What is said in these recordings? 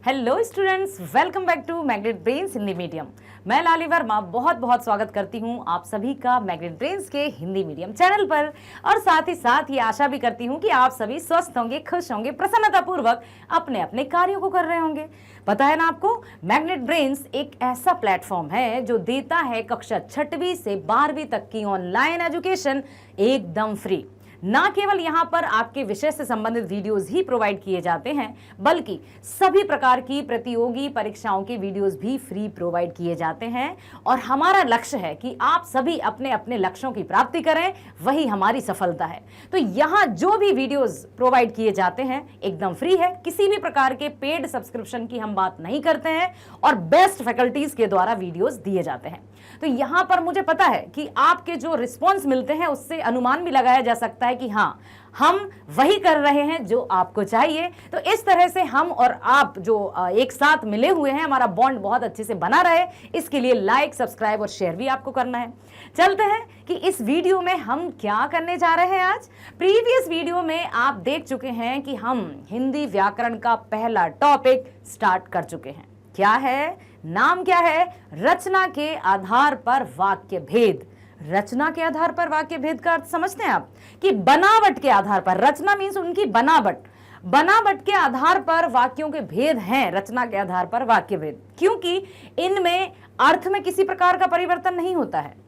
Hello students, welcome back to Magnet Brains Hindi medium. मैं लाली वर्मा बहुत बहुत स्वागत करती हूं आप सभी का मैग्नेट ब्रेन्स के हिंदी मीडियम चैनल पर। और साथ ही आशा भी करती हूं कि आप सभी स्वस्थ होंगे, खुश होंगे, प्रसन्नतापूर्वक अपने अपने कार्यों को कर रहे होंगे। पता है ना आपको, मैग्नेट ब्रेन्स एक ऐसा प्लेटफॉर्म है जो देता है कक्षा 6वीं से 12वीं तक की ऑनलाइन एजुकेशन एकदम फ्री। ना केवल यहाँ पर आपके विषय से संबंधित वीडियोस ही प्रोवाइड किए जाते हैं, बल्कि सभी प्रकार की प्रतियोगी परीक्षाओं के वीडियोस भी फ्री प्रोवाइड किए जाते हैं। और हमारा लक्ष्य है कि आप सभी अपने अपने लक्ष्यों की प्राप्ति करें, वही हमारी सफलता है। तो यहाँ जो भी वीडियोस प्रोवाइड किए जाते हैं एकदम फ्री है, किसी भी प्रकार के पेड सब्सक्रिप्शन की हम बात नहीं करते हैं और बेस्ट फैकल्टीज के द्वारा वीडियोस दिए जाते हैं। तो यहाँ पर मुझे पता है कि आपके जो रिस्पॉन्स मिलते हैं उससे अनुमान भी लगाया जा सकता है कि हाँ, हम वही कर रहे हैं जो आपको चाहिए। तो इस तरह से हम और आप जो एक साथ मिले हुए हैं, हमारा बॉन्ड बहुत अच्छे से बना रहे, इसके लिए लाइक, सब्सक्राइब और शेयर भी आपको करना है। चलते हैं कि इस वीडियो में हम क्या करने जा रहे हैं आज। प्रीवियस वीडियो में आप देख चुके हैं कि हम हिंदी व्याकरण का पहला टॉपिक स्टार्ट कर चुके हैं। क्या है, नाम क्या है? रचना के आधार पर वाक्य भेद। रचना के आधार पर वाक्य भेद का अर्थ समझते हैं आप कि बनावट के आधार पर, रचना मीन्स उनकी बनावट के आधार पर वाक्यों के भेद हैं। रचना के आधार पर वाक्य भेद, क्योंकि इनमें अर्थ में किसी प्रकार का परिवर्तन नहीं होता है,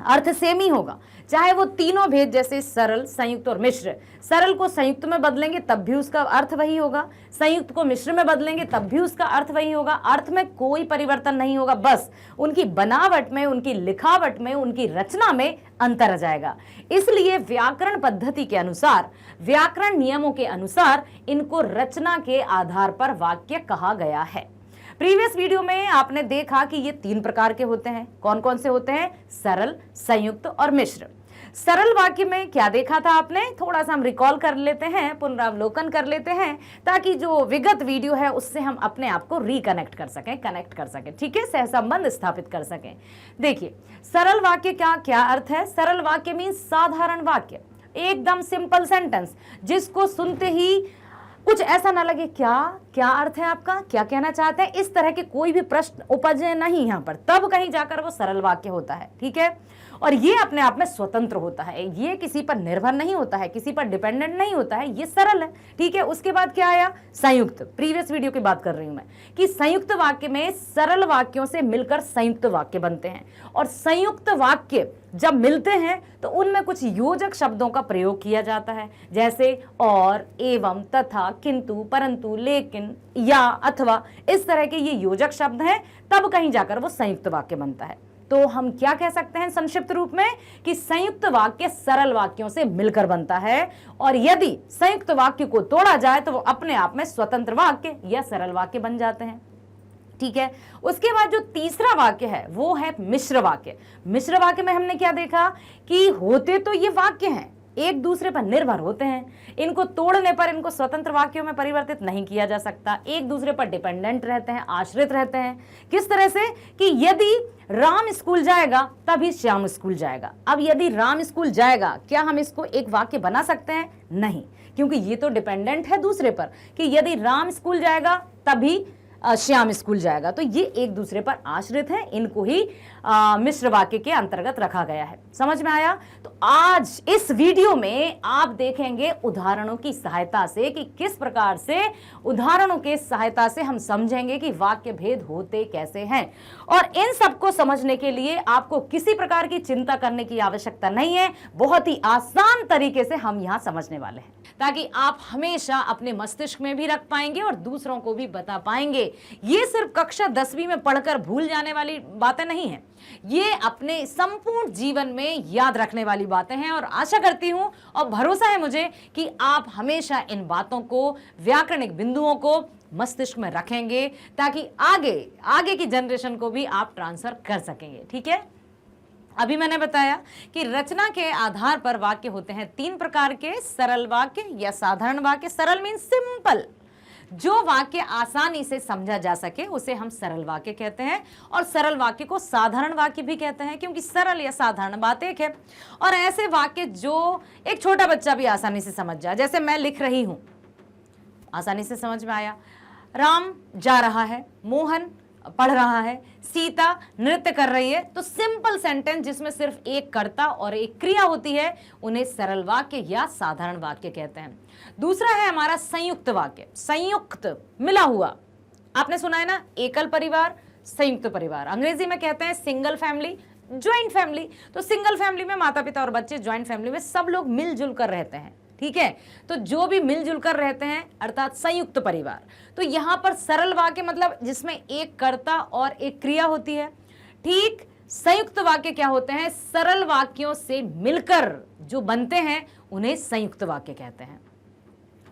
अर्थ सेम ही होगा। चाहे वो तीनों भेद जैसे सरल, संयुक्त और मिश्र, सरल को संयुक्त में बदलेंगे तब भी उसका अर्थ वही होगा, संयुक्त को मिश्र में बदलेंगे तब भी उसका अर्थ वही होगा। अर्थ में कोई परिवर्तन नहीं होगा, बस उनकी बनावट में, उनकी लिखावट में, उनकी रचना में अंतर आ जाएगा। इसलिए व्याकरण पद्धति के अनुसार, व्याकरण नियमों के अनुसार इनको रचना के आधार पर वाक्य कहा गया है। प्रीवियस वीडियो में आपने देखा कि ये 3 प्रकार के होते हैं। कौन कौन से होते हैं? सरल, संयुक्त और मिश्र। सरल वाक्य में क्या देखा था आपने? थोड़ा सा हम रिकॉल कर लेते हैं, पुनरावलोकन कर लेते हैं, ताकि जो विगत वीडियो है उससे हम अपने आप को रिकनेक्ट कर सकें, कनेक्ट कर सकें, ठीक है, सहसंबंध स्थापित कर सकें। देखिए, सरल वाक्य का क्या अर्थ है? सरल वाक्य मीन्स साधारण वाक्य, एकदम सिंपल सेंटेंस, जिसको सुनते ही कुछ ऐसा ना लगे क्या अर्थ है आपका, क्या कहना चाहते हैं, इस तरह के कोई भी प्रश्न उपजे नहीं यहाँ पर, तब कहीं जाकर वो सरल वाक्य होता है, ठीक है। और ये अपने आप में स्वतंत्र होता है, ये किसी पर निर्भर नहीं होता है, किसी पर डिपेंडेंट नहीं होता है, ये सरल है, ठीक है। उसके बाद क्या आया? संयुक्त। प्रीवियस वीडियो की बात कर रही हूं मैं कि संयुक्त वाक्य में सरल वाक्यों से मिलकर संयुक्त वाक्य बनते हैं। और संयुक्त वाक्य जब मिलते हैं तो उनमें कुछ योजक शब्दों का प्रयोग किया जाता है, जैसे और, एवं, तथा, किंतु, परंतु, लेकिन, या, अथवा, इस तरह के ये योजक शब्द हैं, तब कहीं जाकर वो संयुक्त वाक्य बनता है। तो हम क्या कह सकते हैं संक्षिप्त रूप में कि संयुक्त वाक्य सरल वाक्यों से मिलकर बनता है, और यदि संयुक्त वाक्य को तोड़ा जाए तो वो अपने आप में स्वतंत्र वाक्य या सरल वाक्य बन जाते हैं, ठीक है। उसके बाद जो तीसरा वाक्य है वो है मिश्र वाक्य। मिश्र वाक्य में हमने क्या देखा कि होते तो ये वाक्य हैं, एक दूसरे पर निर्भर होते हैं, इनको तोड़ने पर इनको स्वतंत्र वाक्यों में परिवर्तित नहीं किया जा सकता, एक दूसरे पर डिपेंडेंट रहते हैं, आश्रित रहते हैं। किस तरह से कि यदि राम स्कूल जाएगा तभी श्याम स्कूल जाएगा। अब यदि राम स्कूल जाएगा, क्या हम इसको एक वाक्य बना सकते हैं? नहीं, क्योंकि ये तो डिपेंडेंट है दूसरे पर, कि यदि राम स्कूल जाएगा तभी श्याम स्कूल जाएगा, तो ये एक दूसरे पर आश्रित है, इनको ही मिश्र वाक्य के अंतर्गत रखा गया है। समझ में आया? तो आज इस वीडियो में आप देखेंगे उदाहरणों की सहायता से कि किस प्रकार से उदाहरणों के सहायता से हम समझेंगे कि वाक्य भेद होते कैसे हैं। और इन सबको समझने के लिए आपको किसी प्रकार की चिंता करने की आवश्यकता नहीं है, बहुत ही आसान तरीके से हम यहाँ समझने वाले हैं, ताकि आप हमेशा अपने मस्तिष्क में भी रख पाएंगे और दूसरों को भी बता पाएंगे। ये सिर्फ कक्षा 10वीं में पढ़कर भूल जाने वाली बातें नहीं हैं, ये अपने संपूर्ण जीवन में याद रखने वाली बातें हैं। और आशा करती हूं और भरोसा है मुझे कि आप हमेशा इन बातों को, व्याकरणिक बिंदुओं को मस्तिष्क में रखेंगे, ताकि आगे की जनरेशन को भी आप ट्रांसफर कर सकेंगे, ठीक है। अभी मैंने बताया कि रचना के आधार पर वाक्य होते हैं 3 प्रकार के, सरल वाक्य या साधारण वाक्य। सरल मीन्स सिंपल, जो वाक्य आसानी से समझा जा सके उसे हम सरल वाक्य कहते हैं, और सरल वाक्य को साधारण वाक्य भी कहते हैं, क्योंकि सरल या साधारण बात एक है। और ऐसे वाक्य जो एक छोटा बच्चा भी आसानी से समझ जाए, जैसे मैं लिख रही हूं, आसानी से समझ में आया। राम जा रहा है, मोहन पढ़ रहा है, सीता नृत्य कर रही है। तो सिंपल सेंटेंस जिसमें सिर्फ एक कर्ता और एक क्रिया होती है उन्हें सरल वाक्य या साधारण वाक्य कहते हैं। दूसरा है हमारा संयुक्त वाक्य, संयुक्त मिला हुआ। आपने सुना है ना, एकल परिवार, संयुक्त परिवार। अंग्रेजी में कहते हैं सिंगल फैमिली, ज्वाइंट फैमिली। तो सिंगल फैमिली में माता पिता और बच्चे, ज्वाइंट फैमिली में सब लोग मिलजुल कर रहते हैं, ठीक है। तो जो भी मिलजुल कर रहते हैं अर्थात संयुक्त परिवार। तो यहां पर सरल वाक्य मतलब जिसमें एक कर्ता और एक क्रिया होती है। ठीक, संयुक्त वाक्य क्या होते हैं? सरल वाक्यों से मिलकर जो बनते हैं उन्हें संयुक्त वाक्य कहते हैं।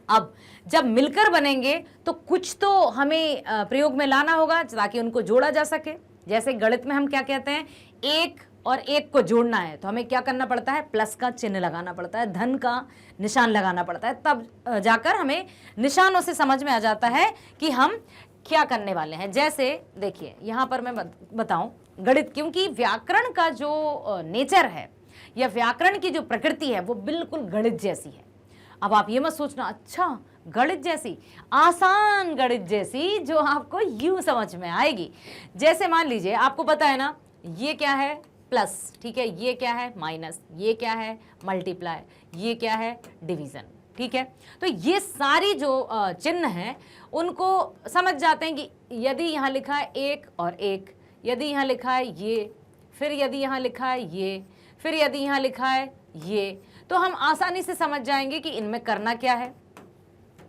अब जब मिलकर बनेंगे तो कुछ तो हमें प्रयोग में लाना होगा ताकि उनको जोड़ा जा सके। जैसे गणित में हम क्या कहते हैं, एक और एक को जोड़ना है तो हमें क्या करना पड़ता है? प्लस का चिन्ह लगाना पड़ता है, धन का निशान लगाना पड़ता है, तब जाकर हमें निशानों से समझ में आ जाता है कि हम क्या करने वाले हैं। जैसे देखिए यहां पर मैं बताऊं गणित, क्योंकि व्याकरण का जो नेचर है या व्याकरण की जो प्रकृति है वो बिल्कुल गणित जैसी है। अब आप ये मत सोचना अच्छा गणित जैसी, आसान गणित जैसी जो आपको यूं समझ में आएगी। जैसे मान लीजिए आपको पता है ना ये क्या है? प्लस, ठीक है, ये क्या है? माइनस, ये क्या है? मल्टीप्लाई, ये क्या है? डिवीजन, ठीक है। तो ये सारी जो चिन्ह हैं उनको समझ जाते हैं कि यदि यहाँ लिखा है एक और एक, यदि यहाँ लिखा है ये, फिर यदि यहाँ लिखा है ये, फिर यदि यहाँ लिखा है ये, तो हम आसानी से समझ जाएंगे कि इनमें करना क्या है।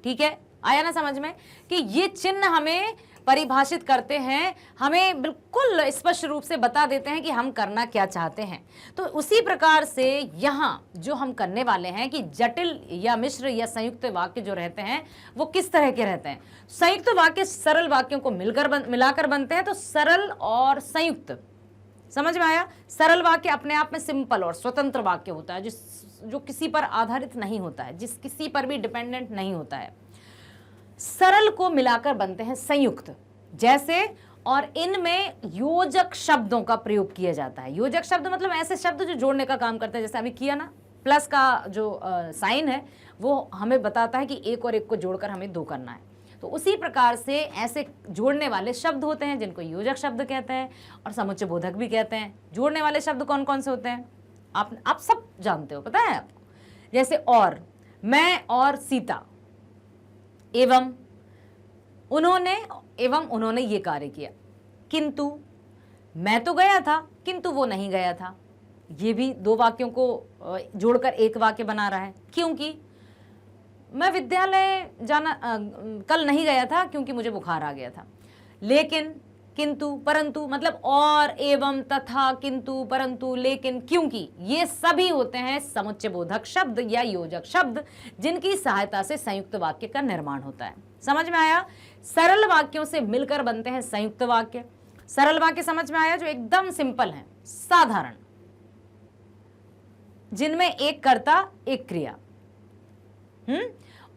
ठीक है, आया ना समझ में कि ये चिन्ह हमें परिभाषित करते हैं, हमें बिल्कुल स्पष्ट रूप से बता देते हैं कि हम करना क्या चाहते हैं। तो उसी प्रकार से यहाँ जो हम करने वाले हैं कि जटिल या मिश्र या संयुक्त वाक्य जो रहते हैं वो किस तरह के रहते हैं। संयुक्त वाक्य सरल वाक्यों को मिलाकर बनते हैं। तो सरल और संयुक्त, समझ में आया? सरल वाक्य अपने आप में सिंपल और स्वतंत्र वाक्य होता है जो किसी पर आधारित नहीं होता है, जिस किसी पर भी डिपेंडेंट नहीं होता है। सरल को मिलाकर बनते हैं संयुक्त। जैसे, और इनमें योजक शब्दों का प्रयोग किया जाता है। योजक शब्द मतलब ऐसे शब्द जो जोड़ने का काम करते हैं। जैसे अभी किया ना, प्लस का जो साइन है वो हमें बताता है कि एक और एक को जोड़कर हमें दो करना है। तो उसी प्रकार से ऐसे जोड़ने वाले शब्द होते हैं जिनको योजक शब्द कहते हैं और समुच्चय बोधक भी कहते हैं। जोड़ने वाले शब्द कौन कौन से होते हैं आप सब जानते हो, पता है आपको। जैसे और, मैं और सीता, एवं उन्होंने ये कार्य किया, किंतु मैं तो गया था किंतु वो नहीं गया था। ये भी दो वाक्यों को जोड़कर एक वाक्य बना रहा है। क्योंकि मैं विद्यालय कल नहीं गया था क्योंकि मुझे बुखार आ गया था। लेकिन, किंतु, परंतु मतलब और, एवं, तथा, किंतु, परंतु, लेकिन, क्योंकि, ये सभी होते हैं समुच्चय बोधक शब्द या योजक शब्द जिनकी सहायता से संयुक्त वाक्य का निर्माण होता है। समझ में आया? सरल वाक्यों से मिलकर बनते हैं संयुक्त वाक्य। सरल वाक्य समझ में आया? जो एकदम सिंपल है, साधारण, जिनमें एक कर्ता एक क्रिया।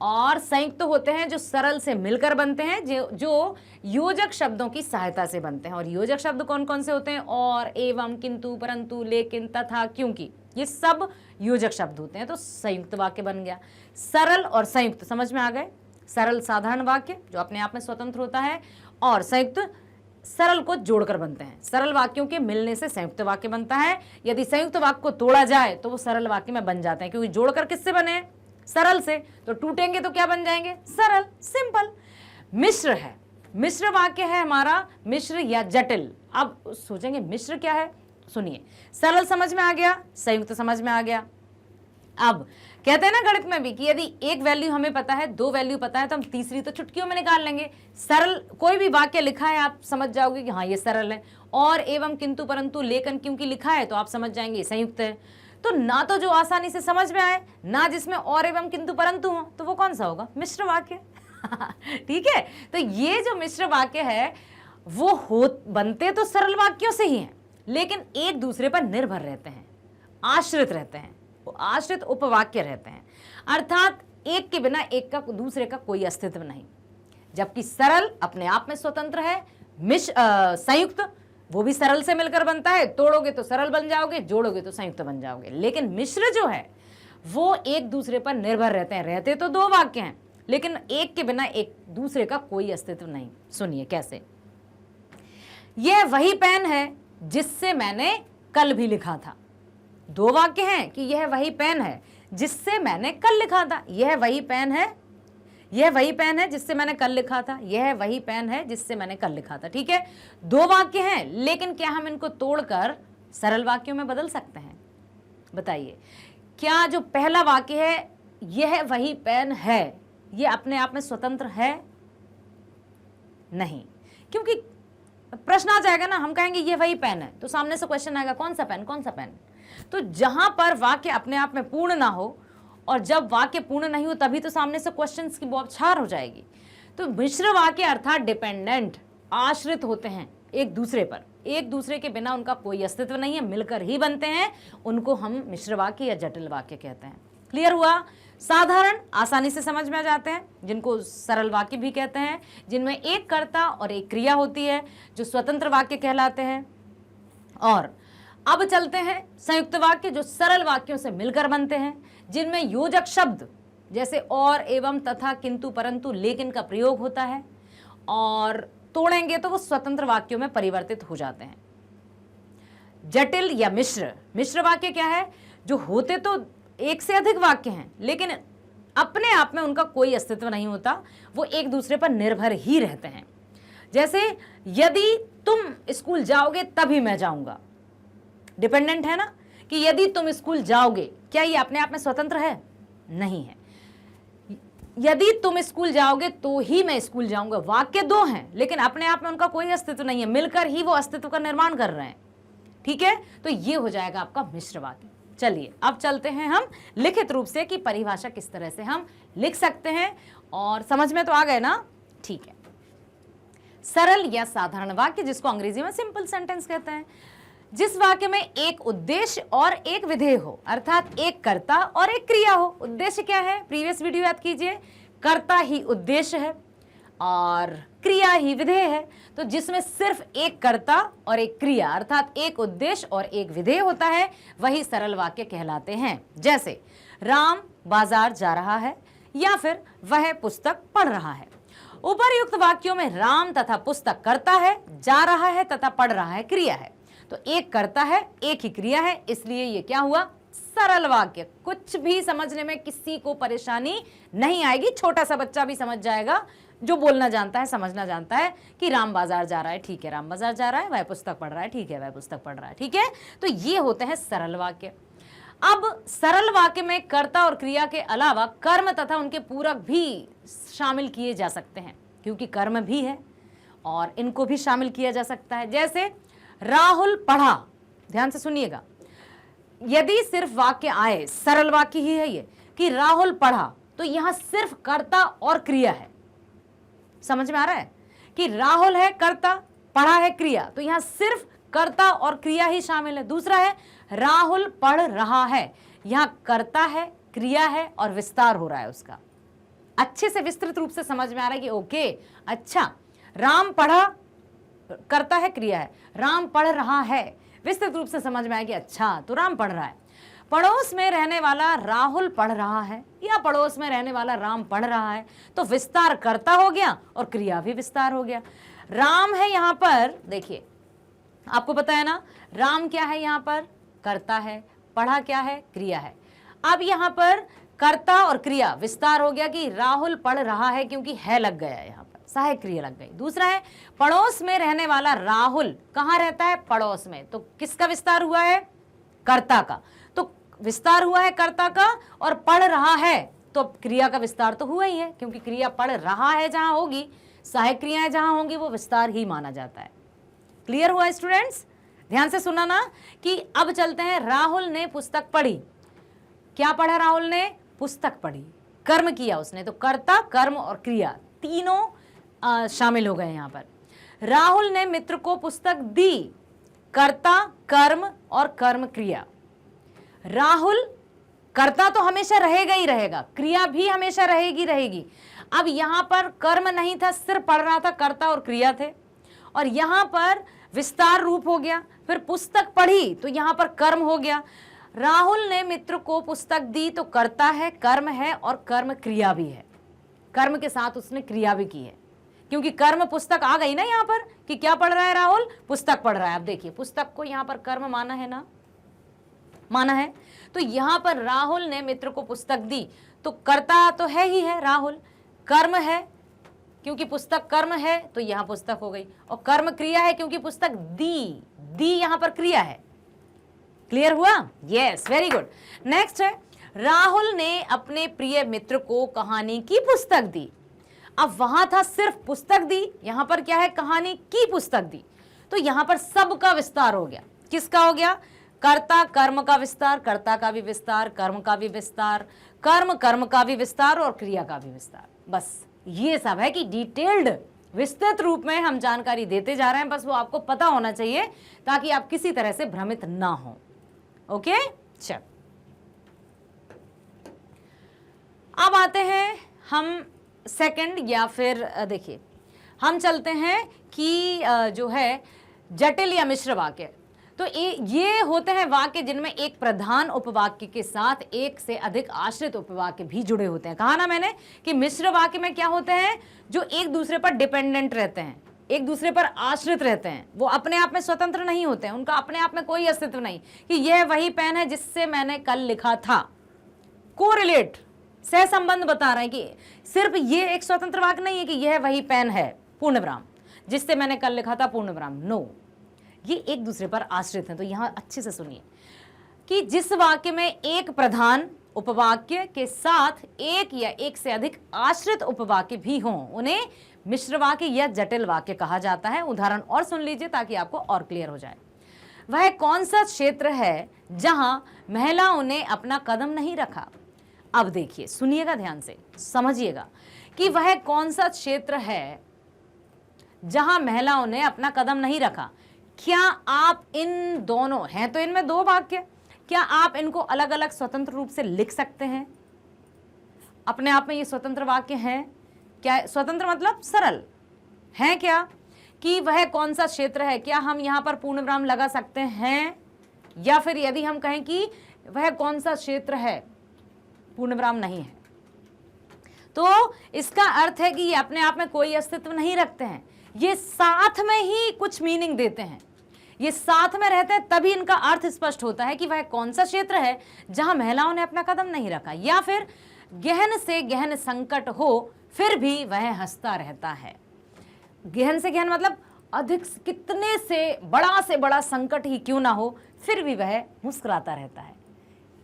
और संयुक्त होते हैं जो सरल से मिलकर बनते हैं, जो योजक शब्दों की सहायता से बनते हैं। और योजक शब्द कौन कौन से होते हैं? और, एवं, किंतु, परंतु, लेकिन, तथा, क्योंकि, ये सब योजक शब्द होते हैं। तो संयुक्त वाक्य बन गया। सरल और संयुक्त समझ में आ गए। सरल साधारण वाक्य जो अपने आप में स्वतंत्र होता है, और संयुक्त सरल को जोड़कर बनते हैं। सरल वाक्यों के मिलने से संयुक्त वाक्य बनता है। यदि संयुक्त वाक्य को तोड़ा जाए तो वो सरल वाक्य में बन जाते हैं, क्योंकि जोड़कर किससे बने हैं? सरल से। तो टूटेंगे तो क्या बन जाएंगे? सरल, सिंपल। मिश्र है, मिश्र वाक्य है हमारा, मिश्र या जटिल। अब सोचेंगे मिश्र क्या है? सुनिए, सरल समझ में आ गया, संयुक्त समझ में आ गया। अब कहते हैं ना गणित में भी कि यदि एक वैल्यू हमें पता है, दो वैल्यू पता है, तो हम तीसरी तो चुटकियों में निकाल लेंगे। सरल कोई भी वाक्य लिखा है आप समझ जाओगे कि हाँ ये सरल है। और, एवं, किंतु, परंतु, लेकिन, क्योंकि लिखा है तो आप समझ जाएंगे संयुक्त है। तो ना तो जो आसानी से समझ में आए, ना जिसमें और, एवं, किंतु, परंतु हो, तो वो कौन सा होगा? मिश्र वाक्य। ठीक है, तो ये जो मिश्र वाक्य है वो बनते तो सरल वाक्यों से ही हैं, लेकिन एक दूसरे पर निर्भर रहते हैं, आश्रित रहते हैं, वो आश्रित उपवाक्य रहते हैं। अर्थात एक के बिना एक का दूसरे का कोई अस्तित्व नहीं। जबकि सरल अपने आप में स्वतंत्र है, संयुक्त वो भी सरल से मिलकर बनता है। तोड़ोगे तो सरल बन जाओगे, जोड़ोगे तो संयुक्त बन जाओगे। लेकिन मिश्र जो है वो एक दूसरे पर निर्भर रहते हैं। रहते तो दो वाक्य हैं लेकिन एक के बिना एक दूसरे का कोई अस्तित्व नहीं। सुनिए कैसे। यह वही पेन है जिससे मैंने कल भी लिखा था। दो वाक्य हैं कि यह वही पेन है जिससे मैंने कल लिखा था। यह वही पेन है, यह वही पेन है जिससे मैंने कल लिखा था, यह वही पेन है जिससे मैंने कल लिखा था। ठीक है, दो वाक्य हैं, लेकिन क्या हम इनको तोड़कर सरल वाक्यों में बदल सकते हैं? बताइए, क्या जो पहला वाक्य है यह वही पेन है, यह अपने आप में स्वतंत्र है? नहीं, क्योंकि प्रश्न आ जाएगा ना, हम कहेंगे ये वही पेन है, तो सामने से क्वेश्चन आएगा कौन सा पेन, कौन सा पेन। तो जहां पर वाक्य अपने आप में पूर्ण ना हो, और जब वाक्य पूर्ण नहीं हो तभी तो सामने से क्वेश्चंस की बौछार हो जाएगी। तो मिश्र वाक्य अर्थात डिपेंडेंट, आश्रित होते हैं एक दूसरे पर, एक दूसरे के बिना उनका कोई अस्तित्व नहीं है, मिलकर ही बनते हैं, उनको हम मिश्र वाक्य या जटिल वाक्य कहते हैं। क्लियर हुआ? साधारण आसानी से समझ में आ जाते हैं, जिनको सरल वाक्य भी कहते हैं, जिनमें एक कर्ता और एक क्रिया होती है, जो स्वतंत्र वाक्य कहलाते हैं। और अब चलते हैं संयुक्त वाक्य, जो सरल वाक्यों से मिलकर बनते हैं, जिनमें योजक शब्द जैसे और, एवं, तथा, किंतु, परंतु, लेकिन का प्रयोग होता है, और तोड़ेंगे तो वो स्वतंत्र वाक्यों में परिवर्तित हो जाते हैं। जटिल या मिश्र वाक्य क्या है? जो होते तो एक से अधिक वाक्य हैं, लेकिन अपने आप में उनका कोई अस्तित्व नहीं होता, वो एक दूसरे पर निर्भर ही रहते हैं। जैसे यदि तुम स्कूल जाओगे तभी मैं जाऊंगा, डिपेंडेंट है ना, कि यदि तुम स्कूल जाओगे, क्या ये अपने आप में स्वतंत्र है? नहीं है। यदि तुम स्कूल जाओगे तो ही मैं स्कूल जाऊंगा, वाक्य दो हैं, लेकिन अपने आप में उनका कोई अस्तित्व नहीं है, मिलकर ही वो अस्तित्व का निर्माण कर रहे हैं। ठीक है, तो ये हो जाएगा आपका मिश्र वाक्य। चलिए अब चलते हैं हम लिखित रूप से कि परिभाषा किस तरह से हम लिख सकते हैं, और समझ में तो आ गए ना? ठीक है। सरल या साधारण वाक्य, जिसको अंग्रेजी में सिंपल सेंटेंस कहते हैं, जिस वाक्य में एक उद्देश्य और एक विधेय हो, अर्थात एक कर्ता और एक क्रिया हो। उद्देश्य क्या है? प्रीवियस वीडियो याद कीजिए, कर्ता ही उद्देश्य है और क्रिया ही विधेय है। तो जिसमें सिर्फ एक कर्ता और एक क्रिया, अर्थात एक उद्देश्य और एक विधेय होता है, वही सरल वाक्य कहलाते हैं। जैसे राम बाजार जा रहा है, या फिर वह पुस्तक पढ़ रहा है। उपर्युक्त वाक्यों में राम तथा पुस्तक कर्ता है, जा रहा है तथा पढ़ रहा है क्रिया है। तो एक कर्ता है, एक ही क्रिया है, इसलिए ये क्या हुआ? सरल वाक्य। कुछ भी समझने में किसी को परेशानी नहीं आएगी, छोटा सा बच्चा भी समझ जाएगा, जो बोलना जानता है, समझना जानता है कि राम बाजार जा रहा है, ठीक है राम बाजार जा रहा है, वह पुस्तक पढ़ रहा है, ठीक है वह पुस्तक पढ़ रहा है। ठीक है, तो ये होते हैं सरल वाक्य। अब सरल वाक्य में कर्ता और क्रिया के अलावा कर्म तथा उनके पूरक भी शामिल किए जा सकते हैं, क्योंकि कर्म भी है और इनको भी शामिल किया जा सकता है। जैसे राहुल पढ़ा, ध्यान से सुनिएगा, यदि सिर्फ वाक्य आए, सरल वाक्य ही है ये, कि राहुल पढ़ा, तो यहां सिर्फ कर्ता और क्रिया है। समझ में आ रहा है कि राहुल है कर्ता, पढ़ा है क्रिया, तो यहां सिर्फ कर्ता और क्रिया ही शामिल है। दूसरा है राहुल पढ़ रहा है, यहां कर्ता है, क्रिया है और विस्तार हो रहा है उसका। अच्छे से विस्तृत रूप से समझ में आ रहा है कि ओके, अच्छा, राम पढ़ा करता है, क्रिया है, राम पढ़ रहा है, विस्तृत रूप से समझ में आया कि अच्छा तो राम पढ़ रहा है। पड़ोस में रहने वाला राहुल पढ़ रहा है, या पड़ोस में रहने वाला राम पढ़ रहा है, तो विस्तार कर्ता हो गया और क्रिया भी विस्तार हो गया। राम है यहां पर, देखिए आपको पता है ना, राम क्या है यहां पर? कर्ता है, पढ़ा क्या है? क्रिया है। अब यहां पर कर्ता और क्रिया विस्तार हो गया कि राहुल पढ़ रहा है, क्योंकि है लग गया, यहां पर सहायक क्रिया लग गई। दूसरा है पड़ोस में रहने वाला राहुल कहां रहता है? पड़ोस में, तो किसका विस्तार हुआ है? कर्ता का। तो विस्तार हुआ है कर्ता का, और पढ़ रहा है तो क्रिया का विस्तार तो हुआ ही है, क्योंकि क्रिया पढ़ रहा है जहां होगी, सहायक क्रियाएं जहां होंगी, वो विस्तार ही माना जाता है। क्लियर हुआ स्टूडेंट्स? ध्यान से सुना ना कि अब चलते हैं, राहुल ने पुस्तक पढ़ी। क्या पढ़ा राहुल ने? पुस्तक पढ़ी, कर्म किया उसने, तो कर्ता, कर्म और क्रिया तीनों शामिल हो गए यहां पर। राहुल ने मित्र को पुस्तक दी, कर्ता, कर्म और कर्म क्रिया। राहुल कर्ता तो हमेशा रहेगा ही रहेगा, क्रिया भी हमेशा रहेगी। अब यहां पर कर्म नहीं था, सिर्फ पढ़ रहा था, कर्ता और क्रिया थे, और यहां पर विस्तार रूप हो गया। फिर पुस्तक पढ़ी तो यहां पर कर्म हो गया। राहुल ने मित्र को पुस्तक दी, तो कर्ता है, कर्म है और कर्म क्रिया भी है। कर्म के साथ उसने क्रिया भी की है, क्योंकि कर्म पुस्तक आ गई ना यहाँ पर कि क्या पढ़ रहा है राहुल, पुस्तक पढ़ रहा है। अब देखिए पुस्तक को यहाँ पर कर्म माना है ना, माना है, तो यहाँ पर राहुल ने मित्र को पुस्तक दी, तो कर्ता तो है ही है राहुल, कर्म है क्योंकि पुस्तक कर्म है तो यहाँ पुस्तक हो गई, और कर्म क्रिया है क्योंकि पुस्तक दी यहाँ पर क्रिया है। क्लियर हुआ? Yes, very good. नेक्स्ट है, राहुल ने अपने प्रिय मित्र को कहानी की पुस्तक दी। अब वहां था सिर्फ पुस्तक दी, यहां पर क्या है, कहानी की पुस्तक दी, तो यहां पर सब का विस्तार हो गया। किसका हो गया? कर्ता कर्म का विस्तार, कर्ता का भी विस्तार, कर्म का भी विस्तार, कर्म का भी विस्तार और क्रिया का भी विस्तार। बस ये सब है कि डिटेल्ड विस्तृत रूप में हम जानकारी देते जा रहे हैं, बस वो आपको पता होना चाहिए ताकि आप किसी तरह से भ्रमित ना हो। ओके, चल अब आते हैं हम सेकंड, या फिर देखिए हम चलते हैं कि जो है जटिल या मिश्र वाक्य। तो ये होते हैं वाक्य जिनमें एक प्रधान उपवाक्य के साथ एक से अधिक आश्रित उपवाक्य भी जुड़े होते हैं। कहा ना मैंने कि मिश्र वाक्य में क्या होते हैं, जो एक दूसरे पर डिपेंडेंट रहते हैं, एक दूसरे पर आश्रित रहते हैं, वो अपने आप में स्वतंत्र नहीं होते हैं, उनका अपने आप में कोई अस्तित्व नहीं कि यह वही पेन है जिससे मैंने कल लिखा था। कोरिलेट, सह संबंध बता रहे हैं कि सिर्फ ये एक स्वतंत्र वाक्य नहीं है कि यह वही पेन है पूर्ण विराम जिससे मैंने कल लिखा था पूर्ण विराम। नो, ये एक दूसरे पर आश्रित हैं। तो यहां अच्छे से सुनिए कि जिस वाक्य में एक प्रधान उपवाक्य के साथ एक या एक से अधिक आश्रित उपवाक्य भी हों उन्हें मिश्र वाक्य या जटिल वाक्य कहा जाता है। उदाहरण और सुन लीजिए ताकि आपको और क्लियर हो जाए। वह कौन सा क्षेत्र है जहां महिलाओं ने अपना कदम नहीं रखा? अब देखिए, सुनिएगा ध्यान से, समझिएगा कि वह कौन सा क्षेत्र है जहां महिलाओं ने अपना कदम नहीं रखा। क्या आप इन दोनों हैं, तो इनमें दो वाक्य, क्या आप इनको अलग अलग स्वतंत्र रूप से लिख सकते हैं? अपने आप में ये स्वतंत्र वाक्य हैं क्या? स्वतंत्र मतलब सरल हैं क्या? कि वह कौन सा क्षेत्र है, क्या हम यहां पर पूर्ण विराम लगा सकते हैं? या फिर यदि हम कहें कि वह कौन सा क्षेत्र है, पूर्ण विराम नहीं है, तो इसका अर्थ है कि ये अपने आप में कोई अस्तित्व नहीं रखते हैं, ये साथ में ही कुछ मीनिंग देते हैं, ये साथ में रहते हैं, तभी इनका अर्थ स्पष्ट होता है कि वह कौन सा क्षेत्र है जहां महिलाओं ने अपना कदम नहीं रखा। या फिर गहन से गहन संकट हो फिर भी वह हंसता रहता है। गहन से गहन मतलब अधिक, कितने से बड़ा संकट ही क्यों ना हो फिर भी वह मुस्कुराता रहता है।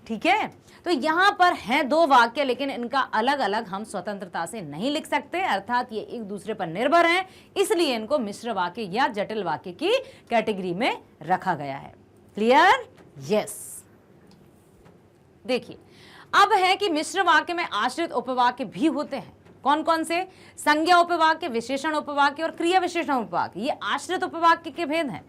ठीक है, तो यहां पर हैं दो वाक्य, लेकिन इनका अलग अलग हम स्वतंत्रता से नहीं लिख सकते, अर्थात ये एक दूसरे पर निर्भर हैं, इसलिए इनको मिश्र वाक्य या जटिल वाक्य की कैटेगरी में रखा गया है। क्लियर? यस। देखिए, अब है कि मिश्र वाक्य में आश्रित उपवाक्य भी होते हैं। कौन कौन से? संज्ञा उपवाक्य, विशेषण उपवाक्य और क्रिया विशेषण उपवाक्य, ये आश्रित उपवाक्य के भेद हैं।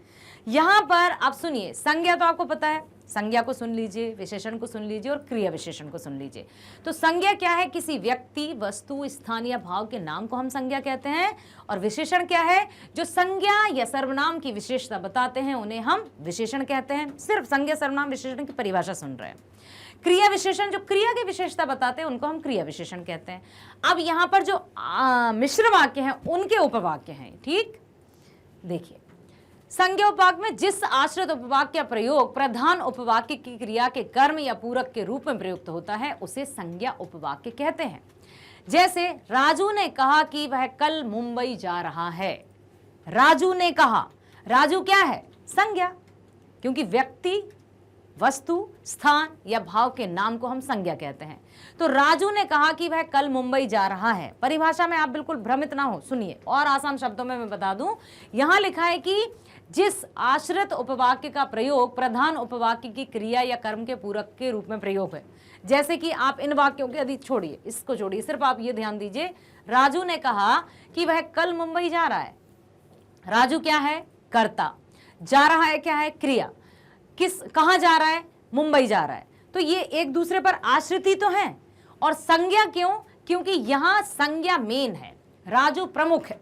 यहां पर आप सुनिए, संज्ञा तो आपको पता है, संज्ञा को सुन लीजिए, विशेषण को सुन लीजिए और क्रिया विशेषण को सुन लीजिए। तो संज्ञा क्या है? किसी व्यक्ति, वस्तु, स्थान या भाव के नाम को हम संज्ञा कहते हैं। और विशेषण क्या है? जो संज्ञा या सर्वनाम की विशेषता बताते हैं उन्हें हम विशेषण कहते हैं। सिर्फ संज्ञा सर्वनाम विशेषण की परिभाषा सुन रहे हैं। क्रिया विशेषण जो क्रिया की विशेषता बताते हैं उनको हम क्रिया विशेषण कहते हैं। अब यहां पर जो मिश्र वाक्य हैं उनके उपवाक्य हैं। ठीक, देखिए, संज्ञा उपवाक्य में जिस आश्रित उपवाक्य का प्रयोग प्रधान उपवाक्य की क्रिया के कर्म या पूरक के रूप में प्रयुक्त होता है उसे संज्ञा उपवाक्य कहते हैं। जैसे राजू ने कहा कि वह कल मुंबई जा रहा है। राजू ने कहा, राजू क्या है? संज्ञा, क्योंकि व्यक्ति, वस्तु, स्थान या भाव के नाम को हम संज्ञा कहते हैं। तो राजू ने कहा कि वह कल मुंबई जा रहा है। परिभाषा में आप बिल्कुल भ्रमित ना हो, सुनिए और आसान शब्दों में मैं बता दूं, यहां लिखा है कि जिस आश्रित उपवाक्य का प्रयोग प्रधान उपवाक्य की क्रिया या कर्म के पूरक के रूप में प्रयोग है। जैसे कि आप इन वाक्यों के यदि छोड़िए, इसको छोड़िए, सिर्फ आप ये ध्यान दीजिए, राजू ने कहा कि वह कल मुंबई जा रहा है। राजू क्या है? कर्ता। जा रहा है क्या है? क्रिया। कहां जा रहा है? मुंबई जा रहा है। तो ये एक दूसरे पर आश्रित ही तो हैं। और संज्ञा क्यों? क्योंकि यहां संज्ञा मेन है, राजू प्रमुख है।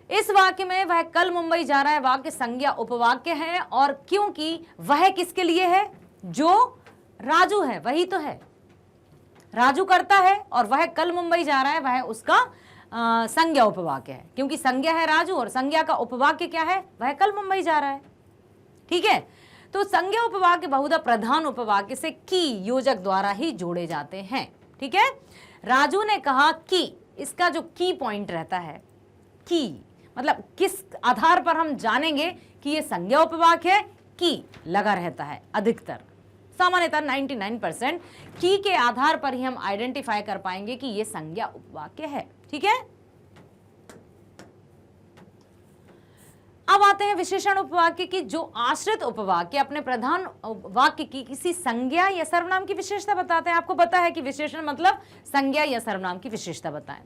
इस वाक्य में वह कल मुंबई जा रहा है वाक्य संज्ञा उपवाक्य है, और क्योंकि वह किसके लिए है? जो राजू है वही तो है। राजू करता है और वह कल मुंबई जा रहा है, वह उसका संज्ञा उपवाक्य है, क्योंकि संज्ञा है राजू और संज्ञा का उपवाक्य क्या है, वह कल मुंबई जा रहा है। ठीक है, तो संज्ञा उपवाक्य बहुधा प्रधान उपवाक्य से की योजक द्वारा ही जोड़े जाते हैं। ठीक है, राजू ने कहा कि, इसका जो की पॉइंट रहता है, की मतलब किस आधार पर हम जानेंगे कि ये संज्ञा उपवाक्य है, की लगा रहता है अधिकतर, सामान्यतः 99% की के आधार पर ही हम आइडेंटिफाई कर पाएंगे कि ये संज्ञा उपवाक्य है। ठीक है, अब आते हैं विशेषण उपवाक्य की, जो आश्रित उपवाक्य अपने प्रधान वाक्य की किसी संज्ञा या सर्वनाम की विशेषता बताते हैं। आपको पता है कि विशेषण मतलब संज्ञा या सर्वनाम की विशेषता बताएं,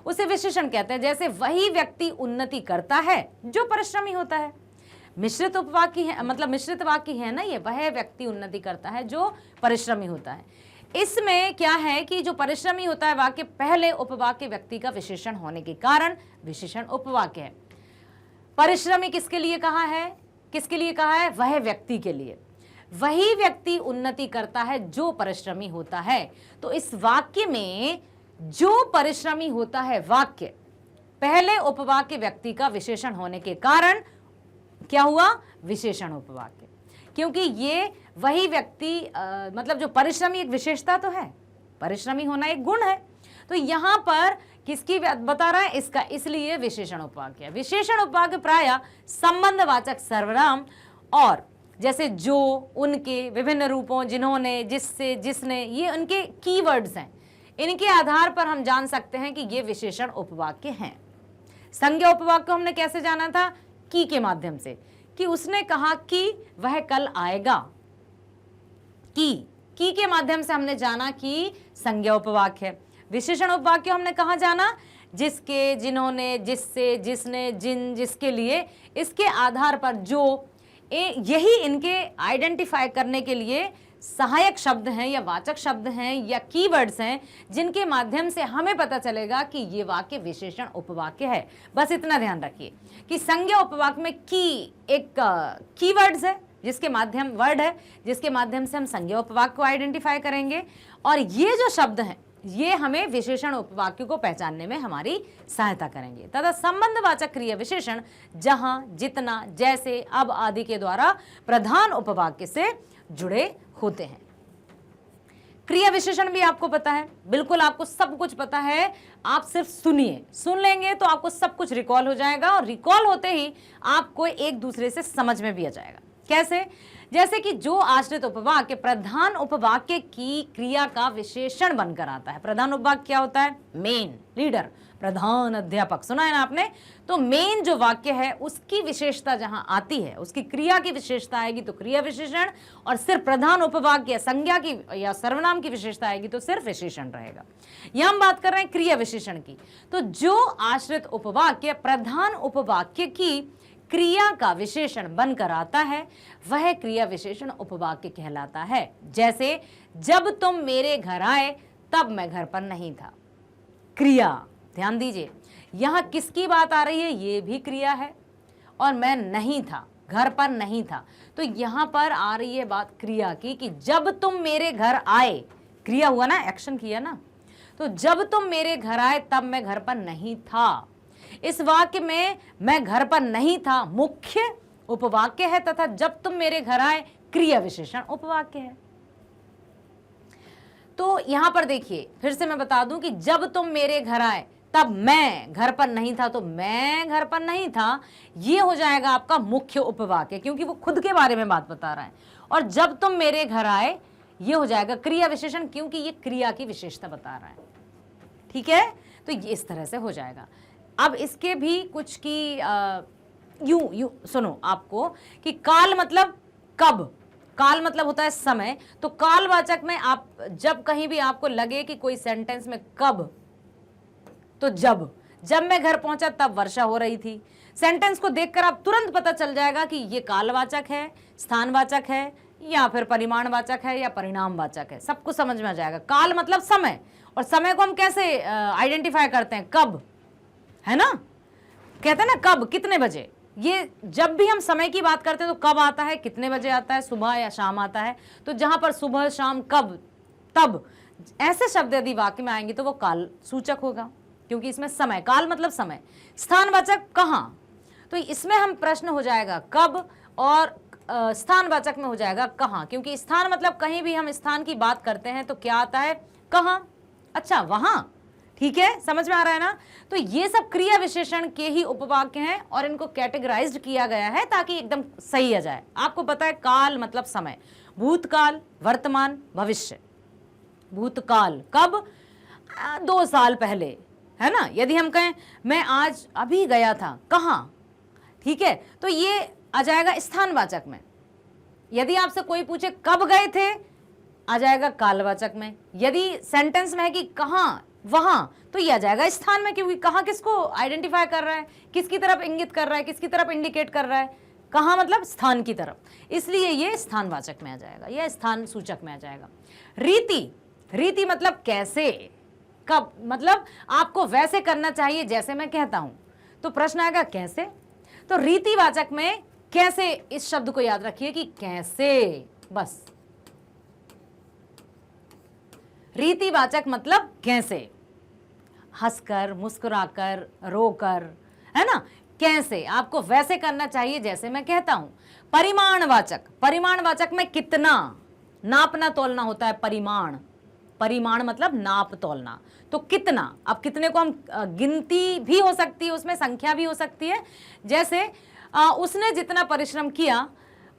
उसे विशेषण कहते हैं। जैसे वही व्यक्ति उन्नति करता है जो परिश्रमी होता है। मिश्रित उपवाक्य है, मतलब मिश्रित वाक्य है ना ये, वह व्यक्ति उन्नति करता है जो परिश्रमी होता है। इसमें क्या है कि जो परिश्रमी होता है वाक्य पहले उपवाक्य व्यक्ति का विशेषण होने के कारण विशेषण उपवाक्य है। परिश्रमी किसके लिए कहा है, किसके लिए कहा है, वह व्यक्ति के लिए। वही व्यक्ति उन्नति करता है जो परिश्रमी होता है। तो इस वाक्य में जो परिश्रमी होता है वाक्य पहले उपवाक्य व्यक्ति का विशेषण होने के कारण क्या हुआ, विशेषण उपवाक्य, क्योंकि ये वही व्यक्ति मतलब जो परिश्रमी एक विशेषता तो है, परिश्रमी होना एक गुण है। तो यहां पर किसकी बता रहा है, इसका, इसलिए विशेषण उपवाक्य। विशेषण उपवाक्य प्रायः संबंधवाचक सर्वनाम और जैसे जो, उनके, विभिन्न रूपों, जिन्होंने, जिससे, जिसने, ये उनके कीवर्ड्स हैं। इनके आधार पर हम जान सकते हैं कि ये विशेषण उपवाक्य हैं। संज्ञा उपवाक्य को हमने कैसे जाना था, की के माध्यम से, कि उसने कहा कि वह कल आएगा। की के माध्यम से हमने जाना कि संज्ञा उपवाक्य है। विशेषण उपवाक्य हमने कहा जाना, जिसके, जिन्होंने, जिससे, जिसने, जिन, जिसके लिए, इसके आधार पर जो, यही इनके आइडेंटिफाई करने के लिए सहायक शब्द हैं या वाचक शब्द हैं या कीवर्ड्स हैं, जिनके माध्यम से हमें पता चलेगा कि ये वाक्य विशेषण उपवाक्य है। बस इतना ध्यान रखिए कि संज्ञा उपवाक्य में की एक कीवर्ड्स है, जिसके माध्यम, वर्ड है जिसके माध्यम से हम संज्ञा उपवाक्य को आइडेंटिफाई करेंगे, और ये जो शब्द हैं ये हमें विशेषण उपवाक्य को पहचानने में हमारी सहायता करेंगे। तथा संबंधवाचक क्रिया विशेषण जहां, जितना, जैसे, अब आदि के द्वारा प्रधान उपवाक्य से जुड़े होते हैं। क्रिया विशेषण भी आपको पता है, बिल्कुल आपको सब कुछ पता है। आप सिर्फ सुनिए, सुन लेंगे तो आपको सब कुछ रिकॉल हो जाएगा, और रिकॉल होते ही आपको एक दूसरे से समझ में भी आ जाएगा। कैसे, जैसे कि जो आश्रित उपवाक्य प्रधान उपवाक्य की क्रिया का विशेषण बनकर आता है। प्रधान उपवाक्य क्या होता है, मेन, लीडर, प्रधान, अध्यापक, सुना है ना आपने। तो मेन जो वाक्य है उसकी विशेषता जहां आती है, उसकी क्रिया की विशेषता आएगी तो क्रिया विशेषण, और सिर्फ प्रधान उपवाक्य संज्ञा की या सर्वनाम की विशेषता आएगी तो सिर्फ विशेषण रहेगा। यहां हम बात कर रहे हैं क्रिया विशेषण की। तो जो आश्रित उपवाक्य प्रधान उपवाक्य की क्रिया का विशेषण बनकर आता है वह क्रिया विशेषण उपवाक्य कहलाता है। जैसे, जब तुम मेरे घर आए तब मैं घर पर नहीं था। क्रिया, ध्यान दीजिए, यहां किसकी बात आ रही है, ये भी क्रिया है, और मैं नहीं था, घर पर नहीं था, तो यहां पर आ रही है बात क्रिया की कि जब तुम मेरे घर आए, क्रिया हुआ ना, एक्शन किया ना, तो जब तुम मेरे घर आए तब मैं घर पर नहीं था। इस वाक्य में मैं घर पर नहीं था मुख्य उपवाक्य है, तथा जब तुम मेरे घर आए क्रिया विशेषण उपवाक्य है। तो यहां पर देखिए, फिर से मैं बता दूं कि जब तुम मेरे घर आए तब मैं घर पर नहीं था, तो मैं घर पर नहीं था ये हो जाएगा आपका मुख्य उपवाक्य, क्योंकि वो खुद के बारे में बात बता रहा है। और जब तुम मेरे घर आए ये हो जाएगा क्रिया विशेषण, क्योंकि ये क्रिया की विशेषता बता रहा है। ठीक है, तो ये इस तरह से हो जाएगा। अब इसके भी कुछ की यूं सुनो आपको कि काल मतलब कब, काल मतलब होता है समय। तो कालवाचक में आप जब कहीं भी आपको लगे कि कोई सेंटेंस में कब, तो जब मैं घर पहुंचा तब वर्षा हो रही थी। सेंटेंस को देखकर आप तुरंत पता चल जाएगा कि ये कालवाचक है, स्थानवाचक है, या फिर परिमाणवाचक है या परिणामवाचक है। सबको समझ में आ जाएगा। काल मतलब समय, और समय को हम कैसे आइडेंटिफाई करते हैं, कब, है ना, कहते हैं ना कब, कितने बजे। ये जब भी हम समय की बात करते हैं तो कब आता है, कितने बजे आता है, सुबह या शाम आता है। तो जहां पर सुबह, शाम, कब, तब, ऐसे शब्द यदि वाक्य में आएंगे तो वो काल सूचक होगा, क्योंकि इसमें समय, काल मतलब समय। स्थानवाचक कहाँ, तो इसमें हम प्रश्न हो जाएगा कब, और स्थानवाचक में हो जाएगा कहाँ, क्योंकि स्थान मतलब कहीं भी हम स्थान की बात करते हैं तो क्या आता है, कहाँ। अच्छा, वहां, ठीक है, समझ में आ रहा है ना। तो ये सब क्रिया विशेषण के ही उपवाक्य हैं और इनको कैटेगराइज्ड किया गया है ताकि एकदम सही आ जाए। आपको पता है काल मतलब समय, भूतकाल, वर्तमान, भविष्य। भूतकाल कब, 2 साल पहले, है ना। यदि हम कहें मैं आज अभी गया था, कहाँ, ठीक है, तो ये आ जाएगा स्थानवाचक में। यदि आपसे कोई पूछे कब गए थे, आ जाएगा कालवाचक में। यदि सेंटेंस में है कि कहाँ, वहां, तो ये आ जाएगा स्थान में, क्योंकि कहाँ किसको आइडेंटिफाई कर रहा है, किसकी तरफ इंगित कर रहा है, किसकी तरफ इंडिकेट कर रहा है, कहाँ मतलब स्थान की तरफ, इसलिए ये स्थानवाचक में आ जाएगा, यह स्थान सूचक में आ जाएगा। रीति, रीति मतलब कैसे, कब मतलब आपको वैसे करना चाहिए जैसे मैं कहता हूं, तो प्रश्न आएगा कैसे। तो रीतिवाचक में कैसे, इस शब्द को याद रखिए कि कैसे, बस रीतिवाचक मतलब कैसे, हंसकर, मुस्कुराकर, रोकर, है ना, कैसे, आपको वैसे करना चाहिए जैसे मैं कहता हूं। परिमाणवाचक, परिमाणवाचक में कितना, नापना तोलना होता है परिमाण, परिमाण मतलब नाप तोलना, तो कितना, अब कितने को हम गिनती भी हो सकती है, उसमें संख्या भी हो सकती है। जैसे उसने जितना परिश्रम किया